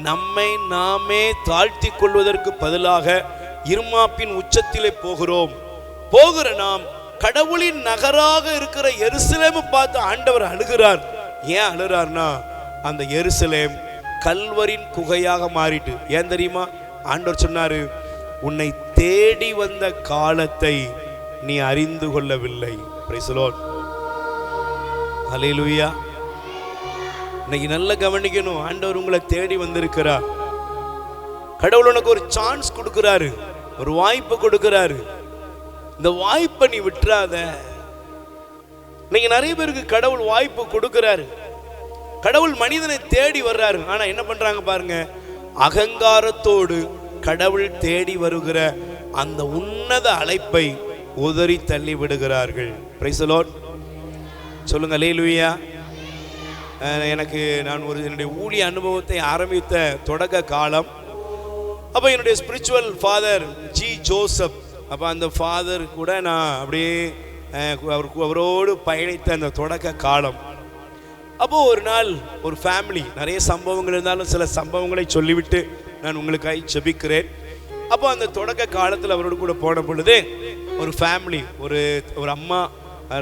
நம்மை நாமே தாழ்த்தி கொள்வதற்கு பதிலாக இருமாப்பின் உச்சத்திலே போகிற நாம் கடவுளின் நகராக இருக்கிற எருசலேமை பார்த்து ஆண்டவர் அழுகிறார். ஏன் அழுகிறார்னா, அந்த எருசலேம் கல்வரின் குகையாக மாறிட்டு. ஏன் தெரியுமா? ஆண்டவர் சொன்னாரு, உன்னை தேடி வந்த காலத்தை நீ அறிந்து கொள்ளவில்லை. Praise the Lord. அல்லேலூயா. இன்னைக்கு நல்லா கவனிக்கணும். ஆண்டவர் உங்களை தேடி வந்திருக்கிறார். கடவுள் உனக்கு ஒரு சான்ஸ் கொடுக்கிறாரு, ஒரு வாய்ப்பு கொடுக்கிறாரு. இந்த வாய்ப்பை நீ விட்டுறாத. நீங்க நிறைய பேருக்கு கடவுள் வாய்ப்பு கொடுக்கிறாரு. கடவுள் மனிதனை தேடி வர்றாரு. ஆனா என்ன பண்றாங்க பாருங்க, அகங்காரத்தோடு கடவுள் தேடி வருகிற அந்த உன்னத அழைப்பை உதறி தள்ளி விடுகிறார்கள். Price the Lord. சொல்லுங்க அல்லேலூயா. எனக்கு நான் ஒரு என்னுடைய ஊழிய அனுபவத்தை ஆரம்பித்த தொடக்க காலம். அப்போ என்னுடைய ஸ்பிரிச்சுவல் ஃபாதர் ஜி ஜோசப், அப்போ அந்த ஃபாதர் கூட நான் அப்படியே அவரோடு பயணித்த அந்த தொடக்க காலம். அப்போது ஒரு நாள் ஒரு ஃபேமிலி, நிறைய சம்பவங்கள் இருந்தாலும் சில சம்பவங்களை சொல்லிவிட்டு நான் உங்களுக்காக ஜெபிக்கிறேன். அப்போ அந்த தொடக்க காலத்தில் அவரோடு கூட போன பொழுது ஒரு ஃபேமிலி, ஒரு அம்மா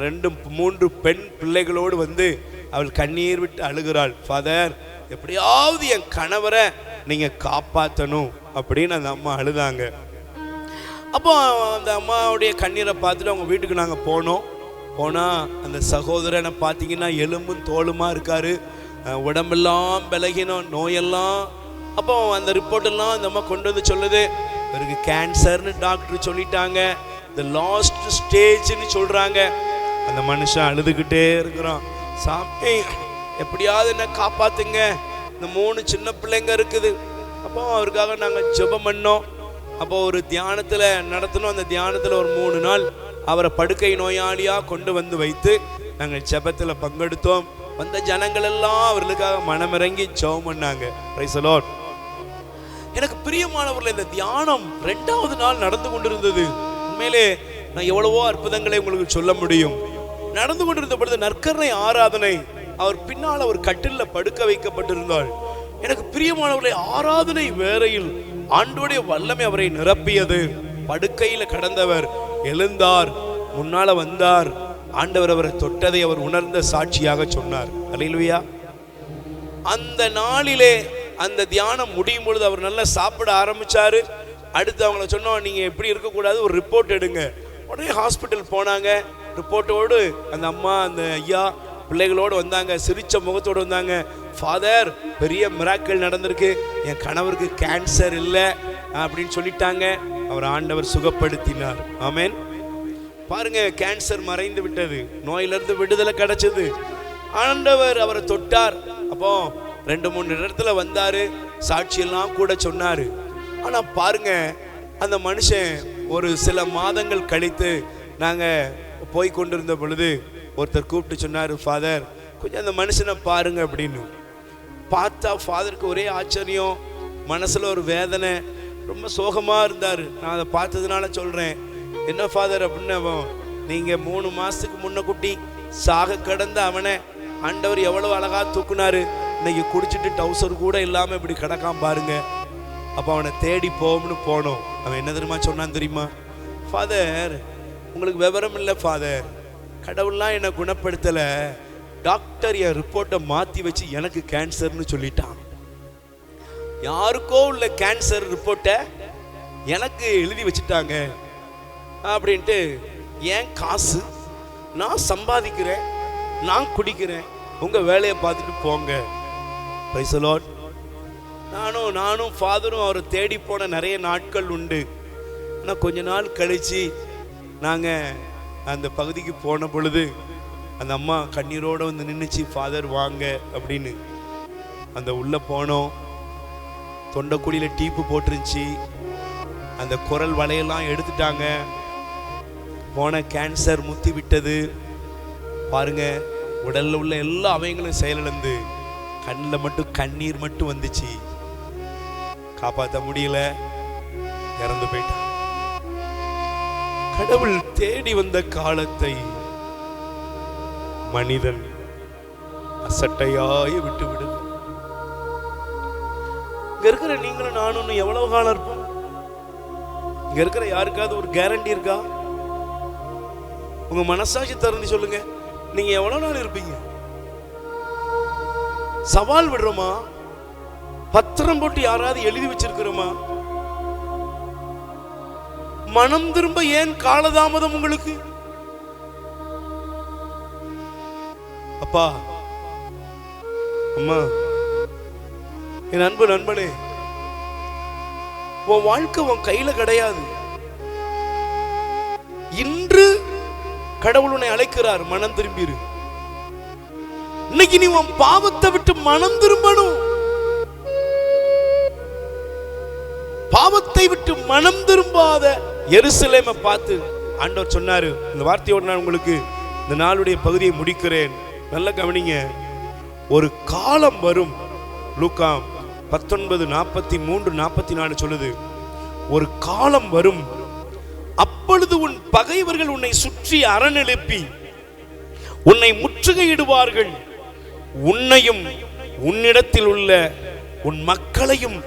2-3 பெண் பிள்ளைகளோடு வந்து அவள் கண்ணீர் விட்டு அழுகிறாள். ஃபாதர், எப்படியாவது என் கணவரை நீங்கள் காப்பாற்றணும் அப்படின்னு அந்த அம்மா அழுதாங்க. அப்போ அந்த அம்மாவுடைய கண்ணீரை பார்த்துட்டு அவங்க வீட்டுக்கு நாங்கள் போனால் அந்த சகோதரனை பார்த்தீங்கன்னா எலும்பும் தோலுமா இருக்காரு, உடம்பெல்லாம் விலகினோம், நோயெல்லாம். அப்போ அந்த ரிப்போர்ட்டெல்லாம் அந்த அம்மா கொண்டு வந்து சொல்லுது, இவருக்கு கேன்சர்னு டாக்டர் சொல்லிட்டாங்க, இந்த லாஸ்ட் ஸ்டேஜ்னு சொல்கிறாங்க. அந்த மனுஷன் அழுதுகிட்டே இருக்கிறான். சாமி, எப்படியாவது என்ன காப்பாற்றுங்க, இந்த 3 சின்ன பிள்ளைங்க இருக்குது. அப்போ அவருக்காக நாங்கள் ஜெபம் பண்ணோம். அப்போ ஒரு தியானத்தில் நடத்தினோம். அந்த தியானத்தில் ஒரு 3 நாள் அவரை படுக்கை நோயாளியாக கொண்டு வந்து வைத்து நாங்கள் ஜெபத்தில் பங்கெடுத்தோம். வந்த ஜனங்கள் எல்லாம் அவர்களுக்காக மனமிறங்கி ஜெபம் பண்ணாங்க. Price the Lord. எனக்கு பிரியமானவர்கள், இந்த தியானம் 2வது நாள் நடந்து கொண்டிருந்தது. உண்மையிலே நான் எவ்வளவோ அற்புதங்களை உங்களுக்கு சொல்ல முடியும். நடந்து கொண்டிருந்த பொழுது நற்கருணை ஆராதனை, அவர் பின்னால் ஒரு கட்டிலில் படுக்க வைக்கப்பட்டிருந்தாள். எனக்கு பிரியமானவர்களை, ஆராதனை வேளையில் ஆண்டவருடைய வல்லமை அவரை நிரப்பியது. படுக்கையில் கடந்தவர் எழுந்தார், முன்னால வந்தார். ஆண்டவர் அவரை தொட்டதை அவர் உணர்ந்த சாட்சியாக சொன்னார். அல்லேலூயா. அந்த நாளிலே அந்த தியானம் முடியும் பொழுது அவர் நல்லா சாப்பிட ஆரம்பிச்சாரு. அடுத்து அவங்கள சொன்னோம், நீங்க எப்படி இருக்கக்கூடாது, ஒரு ரிப்போர்ட் எடுங்க. உடனே ஹாஸ்பிட்டல் போனாங்க. ரிப்போர்ட்டோடு அந்த அம்மா அந்த ஐயா பிள்ளைகளோடு வந்தாங்க. சிரிச்ச முகத்தோடு வந்தாங்க. ஃபாதர், பெரிய மிராக்கிள் நடந்திருக்கு, என் கணவருக்கு கேன்சர் இல்லை அப்படின்னு சொல்லிட்டாங்க. அவர் ஆண்டவர் சுகப்படுத்தினார். ஆமென். பாருங்க, கேன்சர் மறைந்து விட்டது, நோயிலிருந்து விடுதலை கிடைச்சது. ஆண்டவர் அவரை தொட்டார். அப்போ 2-3 இடத்துல வந்தாரு, சாட்சியெல்லாம் கூட சொன்னாரு. ஆனா பாருங்க, அந்த மனுஷன் ஒரு சில மாதங்கள் கழித்து நாங்க போய் கொண்டிருந்த பொழுது ஒருத்தர் கூப்பிட்டு சொன்னாரு, ஃபாதர், கொஞ்சம் அந்த மனுஷனை பாருங்க அப்படின்னு. பார்த்தா ஃபாதருக்கு ஒரே ஆச்சரியம், மனசுல ஒரு வேதனை, ரொம்ப சோகமா இருந்தார். நான் அதை பார்த்ததுனால சொல்றேன். என்ன ஃபாதர் அப்படின்னு, நீங்க 3 மாசத்துக்கு முன்ன குட்டி சாக கடந்த அவனை ஆண்டவர் எவ்வளவு அழகா தூக்குனாரு. இன்னைக்கு குடிச்சிட்டு டவுசர் கூட இல்லாம இப்படி கிடக்காம பாருங்க. அப்போ அவனை தேடி போனோம். அவன் என்ன தெரியுமா சொன்னான் தெரியுமா? ஃபாதர், உங்களுக்கு விவரம் இல்லை ஃபாதர், கடவுள்லாம் என்னை குணப்படுத்தலை, டாக்டர் என் ரிப்போர்ட்டை மாற்றி வச்சு எனக்கு கேன்சர்னு சொல்லிட்டான். யாருக்கோ உள்ள கேன்சர் ரிப்போர்ட்டை எனக்கு எழுதி வச்சுட்டாங்க அப்படின்ட்டு. ஏன் காசு, நான் சம்பாதிக்கிறேன், நான் குடிக்கிறேன், உங்கள் வேலையை பார்த்துட்டு போங்க. Price the Lord. நானும் ஃபாதரும் அவரை தேடி போன நிறைய நாட்கள் உண்டு. ஆனால் கொஞ்ச நாள் கழித்து நாங்கள் அந்த பகுதிக்கு போன பொழுது அந்த அம்மா கண்ணீரோடு வந்து நின்றுச்சு, ஃபாதர் வாங்க அப்படின்னு. அந்த உள்ளே போனோம். தொண்டைக்குடியில் டீப்பு போட்டுருந்துச்சு, அந்த குரல் வலையெல்லாம் எடுத்துட்டாங்க. போன கேன்சர் முத்தி விட்டது. பாருங்க, உடலில் உள்ள எல்லா அவயங்களும் செயலிழந்து கண்ணில் மட்டும் கண்ணீர் மட்டும் வந்துச்சு. காப்பாற்ற முடியல, இறந்து போயிட்டான். கடவுள் தேடி வந்த காலத்தை மனிதன் அசட்டையாய் விட்டு விடுது. இங்க இருக்கிற நீங்களும் நானும் எவ்வளவு காலம் இருப்போம்? இங்க இருக்கிற யாருக்காவது ஒரு கேரண்டி இருக்கா? உங்க மனசாட்சி திறந்து சொல்லுங்க, நீங்க எவ்வளவு நாள் இருப்பீங்க? சவால் விடுறோமா? பத்திரம் போட்டு யாராவது எழுதி வச்சிருக்கிறோமா? மனம் திரும்ப ஏன் காலதாமதம் உங்களுக்கு? அப்பா, அம்மா, என் அன்பு நண்பனே, உன் வாழ்க்கை உன் கையில கிடையாது. இன்று கடவுள் உன்னை அழைக்கிறார், மனம் திரும்பிரு. இன்னைக்கு நீ உன் பாவத்தை விட்டு மனம் திரும்பணும். பாவத்தை விட்டு மனம் திரும்பாத எருசலேமை பார்த்து ஆண்டவர் சொன்னாரு. இந்த வார்த்தையோடு நான் உங்களுக்கு இந்த நாளுடைய பகுதியை முடிக்கிறேன். நல்ல கவனிங்க. ஒரு காலம் வரும். லூக்கா 19:43-44 சொல்லுது, ஒரு காலம் வரும், அப்பொழுது உன் பகைவர்கள் உன்னை சுற்றி அரணெழுப்பி உன்னை முற்றுகையிடுவார்கள். உன்னையும் உன்னிடத்தில் உள்ள உன் மக்களையும்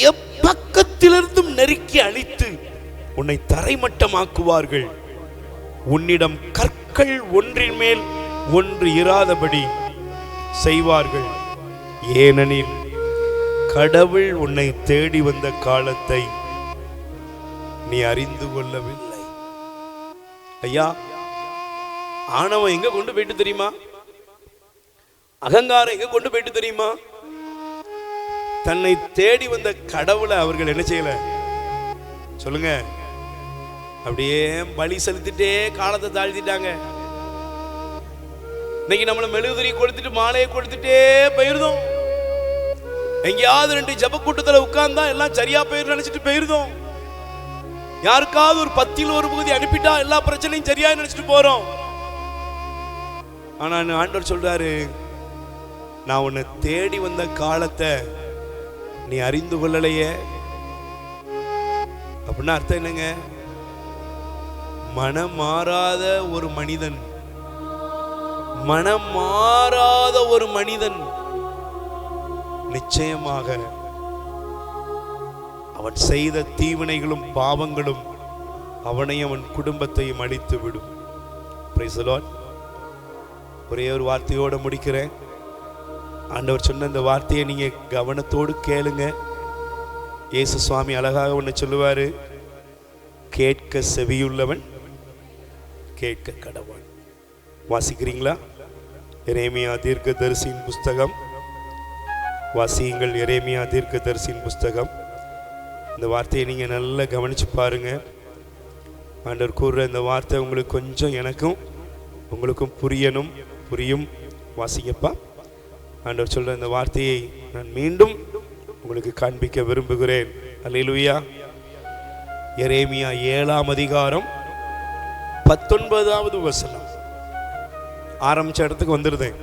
எப்பக்கத்திலிருந்தும் நெருக்கி அழித்து உன்னை தரைமட்டமாக்குவார்கள். உன்னிடம் கற்கள் ஒன்றின் மேல் ஒன்று இராதபடி செய்வார்கள். ஏனெனில் கடவுள் உன்னை தேடி வந்த காலத்தை நீ அறிந்து கொள்ளவில்லை. ஐயா, ஆணவம் எங்க கொண்டு போயிட்டு தெரியுமா? அகங்காரம் எங்க கொண்டு போயிட்டு தெரியுமா? தன்னை தேடி வந்த கடவுளை அவர்கள் என்ன செய்யல சொல்லுங்க? அப்படியே பலி செலுத்திட்டே காலத்தை தாழ்த்திட்டாங்க. இன்னைக்கு நம்மள மெழுகுதிரி கொளுத்திட்டு மாலையை கொளுத்திட்டே போயிருந்தோம். எங்கேயாவது 2 ஜப கூட்டத்தில் உட்கார்ந்தா எல்லாம் சரியா போயிரு நினைச்சிட்டு போயிருந்தோம். யாருக்காவது ஒரு 10ல் ஒரு பகுதி அனுப்பிட்டா எல்லா பிரச்சனையும் சரியா நினைச்சிட்டு போறோம். ஆனா ஆண்டவர் சொல்றாரு, நான் உன்னை தேடி வந்த காலத்தை நீ அறிந்து கொள்ளலையே. அப்படின்னா அர்த்தம் என்னங்க? மனம் மாறாத ஒரு மனிதன், மனம் மாறாத ஒரு மனிதன் நிச்சயமாக அவன் செய்த தீவினைகளும் பாவங்களும் அவனையும் அவன் குடும்பத்தையும் அழித்து விடும். Price the Lord. ஒரே ஒரு வார்த்தையோட முடிக்கிறேன். ஆண்டவர் சொன்ன இந்த வார்த்தையை நீங்க கவனத்தோடு கேளுங்க. இயேசு சுவாமி அழகாக ஒன்று சொல்லுவாரு, கேட்க செவியுள்ளவன் கேட்க கடவுள். வாசிக்கிறீங்களா? எரேமியா தீர்க்கதரிசியின் புஸ்தகம் வாசியுங்கள். எரேமியா தீர்க்கதரிசியின் புஸ்தகம். இந்த வார்த்தையை நீங்க நல்லா கவனிச்சு பாருங்க. ஆண்டவர் கூறுற இந்த வார்த்தை உங்களுக்கு கொஞ்சம் எனக்கும் உங்களுக்கும் புரியும். வாசிங்கப்பா. ஆண்டவர் சொல்ற இந்த வார்த்தையை நான் மீண்டும் உங்களுக்கு காண்பிக்க விரும்புகிறேன். அல்லேலூயா. எரேமியா 7ஆம் அதிகாரம் 19வது வசனம். ஆரம்பிச்ச இடத்துக்கு வந்துருதேன்.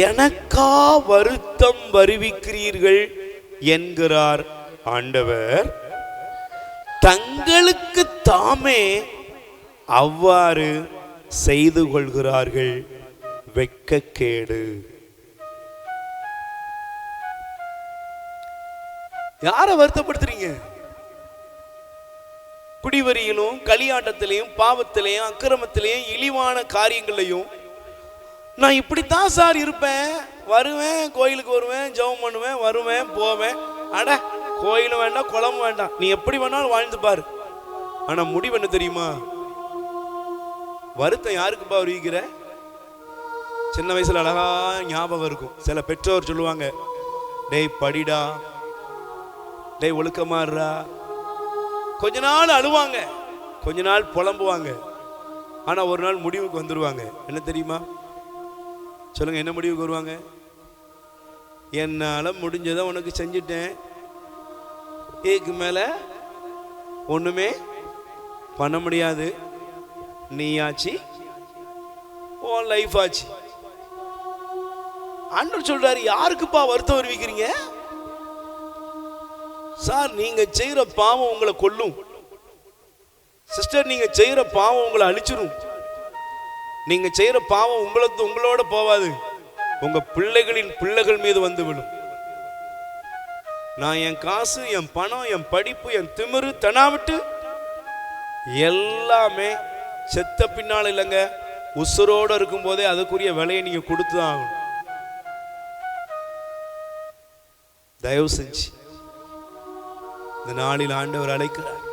எனக்கா வருத்தம் வருவிக்கிறீர்கள் என்கிறார் ஆண்டவர், தங்களுக்கு தாமே அவ்வாறு செய்து கொள்கிறார்கள், வெட்கக்கேடு. யாரை வருத்தப்படுத்துறீங்க? குடிவரியிலும் களியாட்டத்திலையும் பாவத்திலையும் அக்கிரமத்திலையும் இழிவான காரியங்களையும் நான் இப்படித்தான் சார் இருப்பேன், வருவேன், கோயிலுக்கு வருவேன், ஜெபம் பண்ணுவேன், வருவேன், போவேன். அட, கோயிலும் வேண்டாம், குளமும் வேண்டாம், நீ எப்படி வேணாலும் வாழ்ந்து பாரு. ஆனா முடிவு என்ன தெரியுமா? வருத்தம் யாருக்குப்பா வருவிக்கிற? சின்ன வயசுல அழகா ஞாபகம் இருக்கும். சில பெற்றோர் சொல்லுவாங்க, டேய் படிடா, டேய் ஒழுக்கமாறுறா. கொஞ்ச நாள் அழுவாங்க, கொஞ்ச நாள் புலம்புவாங்க. ஆனா ஒரு நாள் முடிவுக்கு வந்துருவாங்க. என்ன தெரியுமா? சொல்லுங்க, என்ன முடிவுக்கு வருவாங்க? என்னால முடிஞ்சதை உனக்கு செஞ்சுட்டேன், இதுக்கு மேல ஒண்ணுமே பண்ண முடியாது, நீயாச்சு, உன் லைஃப் ஆச்சு. ஆண்டவர் சொல்றாரு, யாருக்குப்பா வருத்தம் வருவிக்கிறீங்க? சார், நீங்க செய்யற பாவம் உங்களை கொல்லும். சிஸ்டர், நீங்க செய்யற பாவம் உங்களை அழிச்சிரும். நீங்க செய்யற பாவம் உங்களோட போவாது, உங்க பிள்ளைகளின் பிள்ளைகள் மீது வந்து விடும். நான் என் காசு, என் பணம், என் படிப்பு, என் திமிரு, தனாவிட்டு எல்லாமே செத்த பின்னால் இல்லைங்க, உசுரோடு இருக்கும் போதே அதுக்குரிய விலையை நீங்க கொடுத்துதான் ஆகணும். தயவு செஞ்சு இந்த நாளில் ஆண்டவர் அழைக்கிறார்.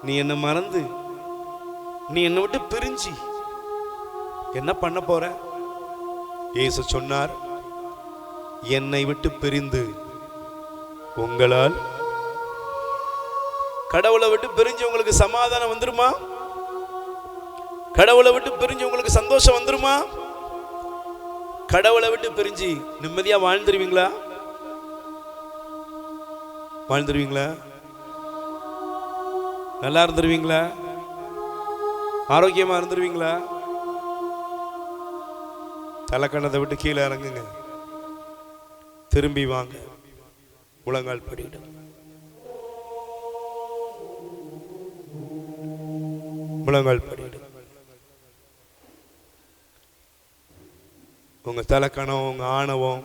நீ என்ன மறந்து, நீ என்னை விட்டு பிரிஞ்சு என்ன பண்ண போற? இயேசு சொன்னார், என்னை விட்டு பிரிந்து உங்களால். கடவுளை விட்டு பிரிஞ்சு உங்களுக்கு சமாதானம் வந்துருமா? கடவுளை விட்டு பிரிஞ்சு உங்களுக்கு சந்தோஷம் வந்துருமா? கடவுளை விட்டு பிரிஞ்சு நிம்மதியா வாழ்ந்துருவீங்களா? வாழ்ந்துருவீங்களா? நல்லா இருந்துருவீங்களா? ஆரோக்கியமா இருந்துருவீங்களா? தலைக்கணத்தை விட்டு கீழே இறங்குங்க, திரும்பி வாங்க, முழங்கால் படியிடும். முழங்கால் படியிடும். உங்க தலைக்கணம், உங்க ஆணவம்,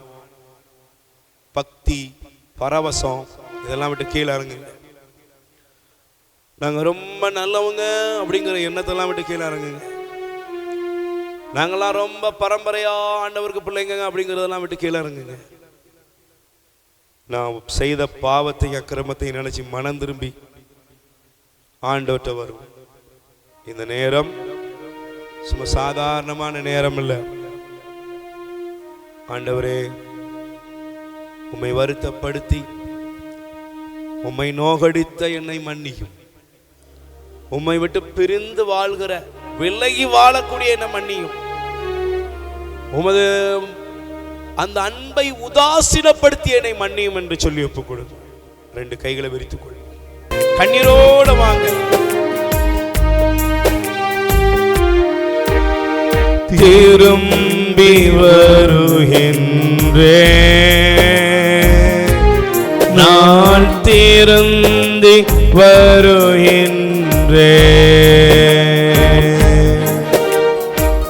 பக்தி, பரவசம் இதெல்லாம் விட்டு கீழே இறங்குங்க. நாங்க ரொம்ப நல்லவங்க அப்படிங்கிற எண்ணத்தெல்லாம் விட்டு கீழே இறங்குங்க. நாங்களாம் ரொம்ப பரம்பரையா ஆண்டவருக்கு பிள்ளைங்க அப்படிங்கிறதெல்லாம் விட்டு கீழே இறங்குங்க. நான் செய்த பாவத்தையும் அக்கிரமத்தையும் நினைச்சு மனம் திரும்பி ஆண்டவர்கிட்ட வரும். இந்த நேரம் சும்மா சாதாரணமான நேரம் இல்லை. ஆண்டவரே, உம்மை வருத்தப்படுத்தி உம்மை நோகடித்த என்னை மன்னியும். உம்மை விட்டு பிரிந்து வாழ்கிற, விலகி வாழக்கூடிய என்னை மன்னியும். உமது அந்த அன்பை உதாசீனப்படுத்தி என்னை மன்னியும் என்று சொல்லி ஒப்புக்கொடு. 2 கைகளை விரித்துக் கொள். கண்ணீரோட வாங்க. திரும்பி வருகின்றே, நான் திருந்தி வருகின்றே,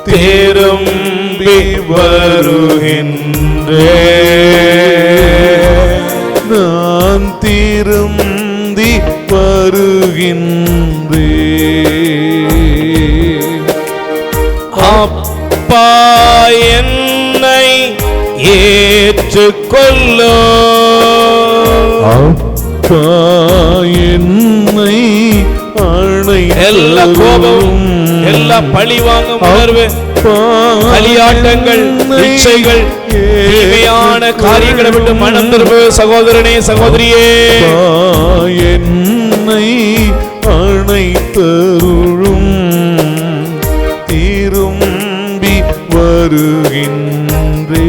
திரும்பி வருகின்றே, நான் திருந்தி வருகின்றே. அப்பா என்னை ஏற்றுக்கொள்ளோ. அப்பா என்னை அணை. எல்லா கோபமும், எல்லா பழி வாங்கும் உணர்வு, களியாட்டங்கள், இச்சைகள், தீமையான காரியங்களை விட்டு மனம் திரும்பு சகோதரனே, சகோதரியே. என்னை அணைத்தருளும், திரும்பி வருகின்றே,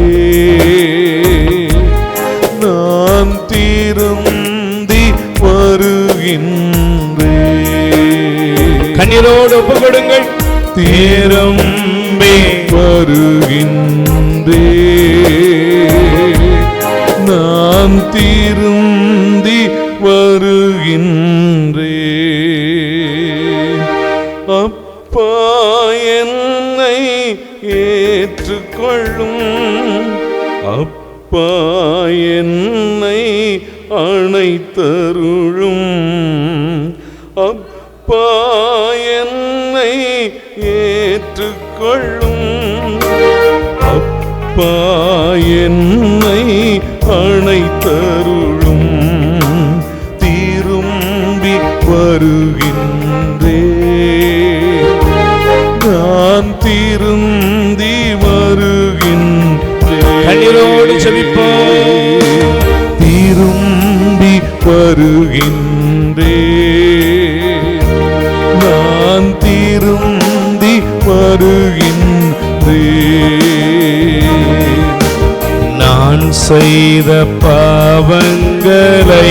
நான் திருந்தி வருகின்றே. கண்ணீரோடு ஒப்பு கொடுங்கள். திரும்பி வருகின்றே, நான் திருந்தி வருகின்றே. அப்பா என்னை ஏற்றுக்கொள்ளும், அப்பா என்னை அணைத்தருளும், அப்பா என்னை ஏற்றுக்கொள்ளும், அப்பா என்னை அணைத்தருளும், திரும்பி வருகின்றே, நான் திருந்தி வருகின்றே. கண்ணீரோடு ஜெபிப்போம். திரும்பி வருகின்றே, நான் திருந்தி வருகின்றே. நான் செய்த பாவங்களை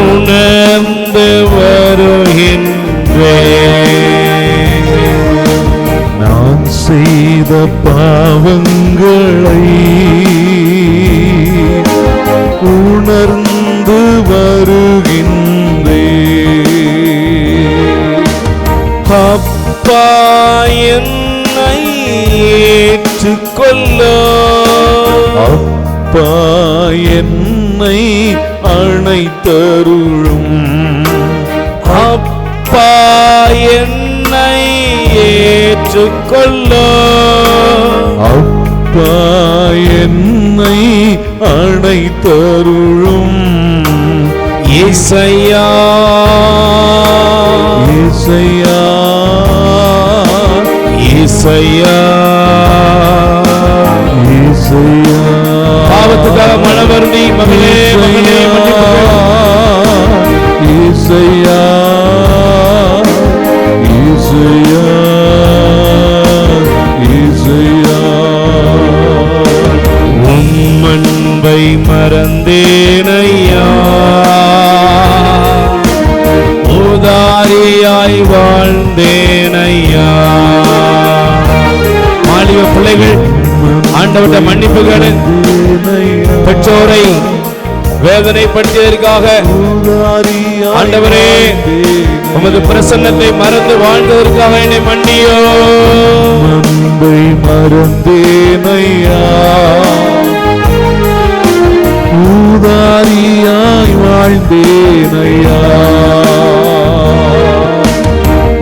உணர்ந்து வருகின்றேன். நான் செய்த பாவங்களை உணர்ந்து வருகின்றேன். அப்பா என்னை ஏற்றுக்கொள்ளோ. அப்பா என்னை அணைத்தருளும், அப்பா என்னை ஏற்றுக்கொள்ளோ. அப்பா என்னை அணைத்தருளும், இசையா இசையா ஏசையா ஏசையா பாவத்துக்காக மனவருந்தி மகனே மகனே ஏசையா ஏசையா ஏசையா உம் அன்பை மறந்தேனையா உதாரியாய் வாழ்ந்தேனையா. மாலிவ பிள்ளைகள் ஆண்டவருடைய மன்னிப்புகளை பெற்றோரை வேதனைப்படுத்தியதற்காக ஆண்டவரே உமது பிரசன்னத்தை மறந்து வாழ்ந்ததற்காக என்னை மன்னியோ. அன்பை மறந்தேனையா ஊதாரியாய் வாழ்ந்தேனையா.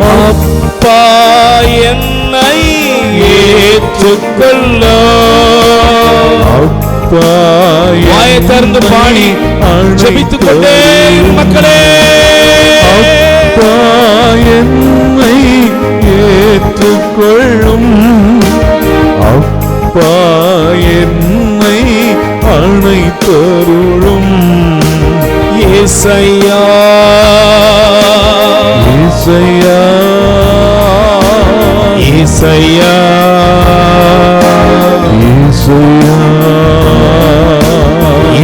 அப்பா என்னை ஏற்றுக்கொள்ள அப்பா வாயை திறந்து பாடி ஜெபித்துக் கொண்டே மக்களே. அப்பா என்னை ஏற்றுக்கொள்ளும் அப்பா என்னை அணைத்தருளும் ஏசையா ஏசையா ஏசையா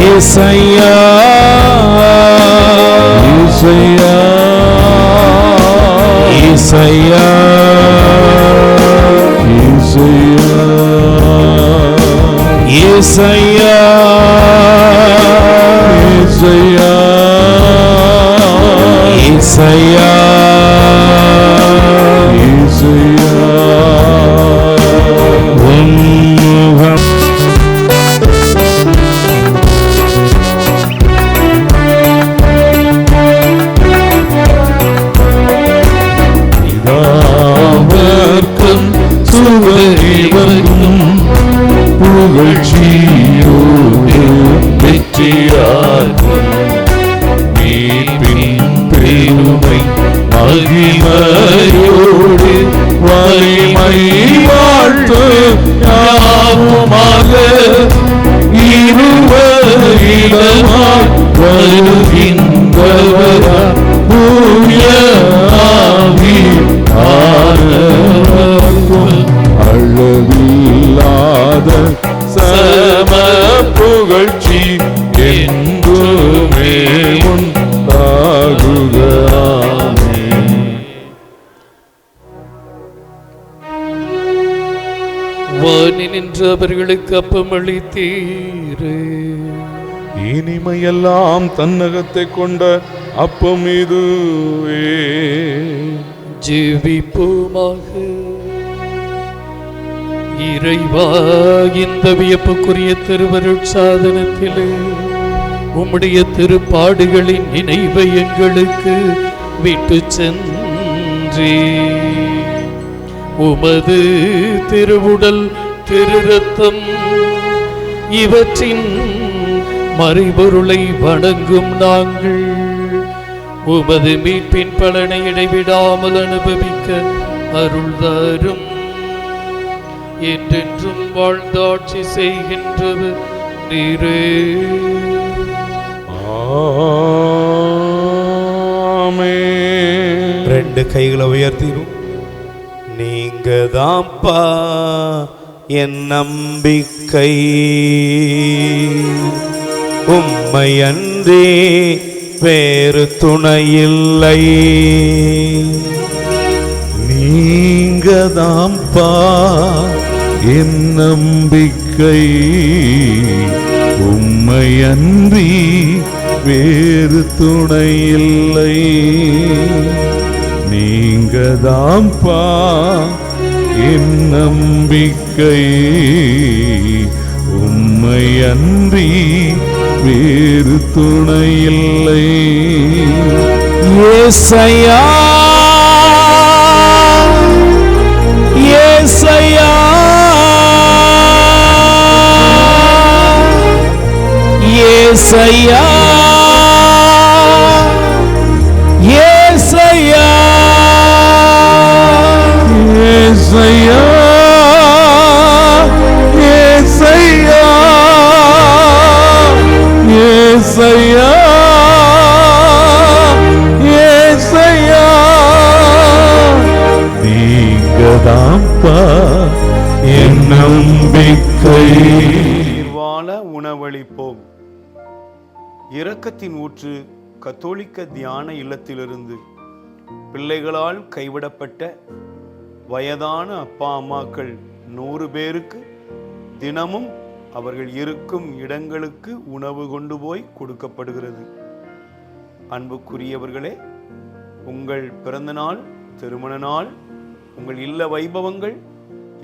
ஏசையா ஏசையா ஏசையா ஏசையா ஏசையா ஏசையா ஏசையா ஏசையா உம்முகம் இதாவர்க்கும் சுவரிவர்க்கும் புகழ்ச்சியோடு வெற்றியாகும் மீட்பின் பெருமை மகிமையோடு வலிமை வாழ்த்து யாவுமாக இருவரிடமாய் வருகின்றவரா தூய ஆவி ஆனவர்க்கும் அளவில்லாத சம புகழ்ச்சி என்றுமே உண்டாகுக. வானி நின்று அவர்களுக்கு அப்பமளித்தீரே. இனிமையெல்லாம் தன்னகத்தை கொண்ட அப்பம் இதுவே. ஜீவிப்போமாக. இறைவா, இந்த வியப்புக்குரிய திருவருட் சாதனத்திலே உம்முடைய திருப்பாடுகளின் நினைவை எங்களுக்கு விட்டு சென்றே. உமது திருவுடல் திரு ரத்தம் இவற்றின் மறைபொருளை வணங்கும் நாங்கள் உமது மீட்பின் பலனை இடைவிடாமல் அனுபவிக்க அருள் தரும். என்றென்றும் வாழ்ந்தாட்சி செய்கின்றவர் நீரே. ஆமென். ரெண்டு கைகளை உயர்த்திடும். நீங்க தான்ப்பா என் நம்பிக்கை, உம்மை அன்றி வேறு துணையில்லை. நீங்க தான்ப்பா என் நம்பிக்கை, உம்மை அன்றி வேறு துணையில்லை. நீங்க தான்ப்பா என் நம்பிக்கை, உம்மை அன்றி வேறு துணையில்லை. ஏசையா ஏசையா ஏசையா ஏசையா ஏசையா நம்பிக்கை. வாழ உணவளிப்போம். இரக்கத்தின் ஊற்று கத்தோலிக்க தியான இல்லத்திலிருந்து பிள்ளைகளால் கைவிடப்பட்ட வயதான அப்பா அம்மாக்கள் 100 பேருக்கு தினமும் அவர்கள் இருக்கும் இடங்களுக்கு உணவு கொண்டு போய் கொடுக்கப்படுகிறது. அன்புக்குரியவர்களே, உங்கள் பிறந்த நாள், திருமண நாள், உங்கள் இல்ல வைபவங்கள்,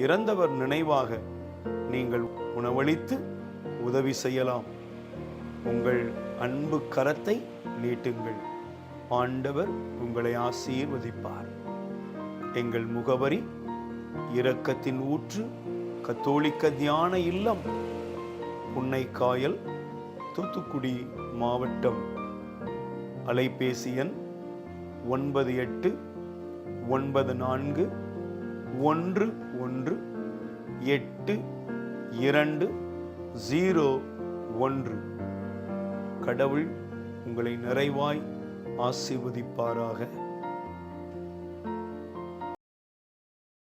இறந்தவர் நினைவாக நீங்கள் உணவளித்து உதவி செய்யலாம். உங்கள் அன்பு கரத்தை நீட்டுங்கள். ஆண்டவர் உங்களை ஆசீர்வதிப்பார். எங்கள் முகவரி: இரக்கத்தின் ஊற்று கத்தோலிக்க தியான இல்லம், புன்னைக்காயல், தூத்துக்குடி மாவட்டம். அலைபேசி எண் 9814118201. கடவுள் உங்களை நிறைவாய் ஆசீர்வதிப்பாராக.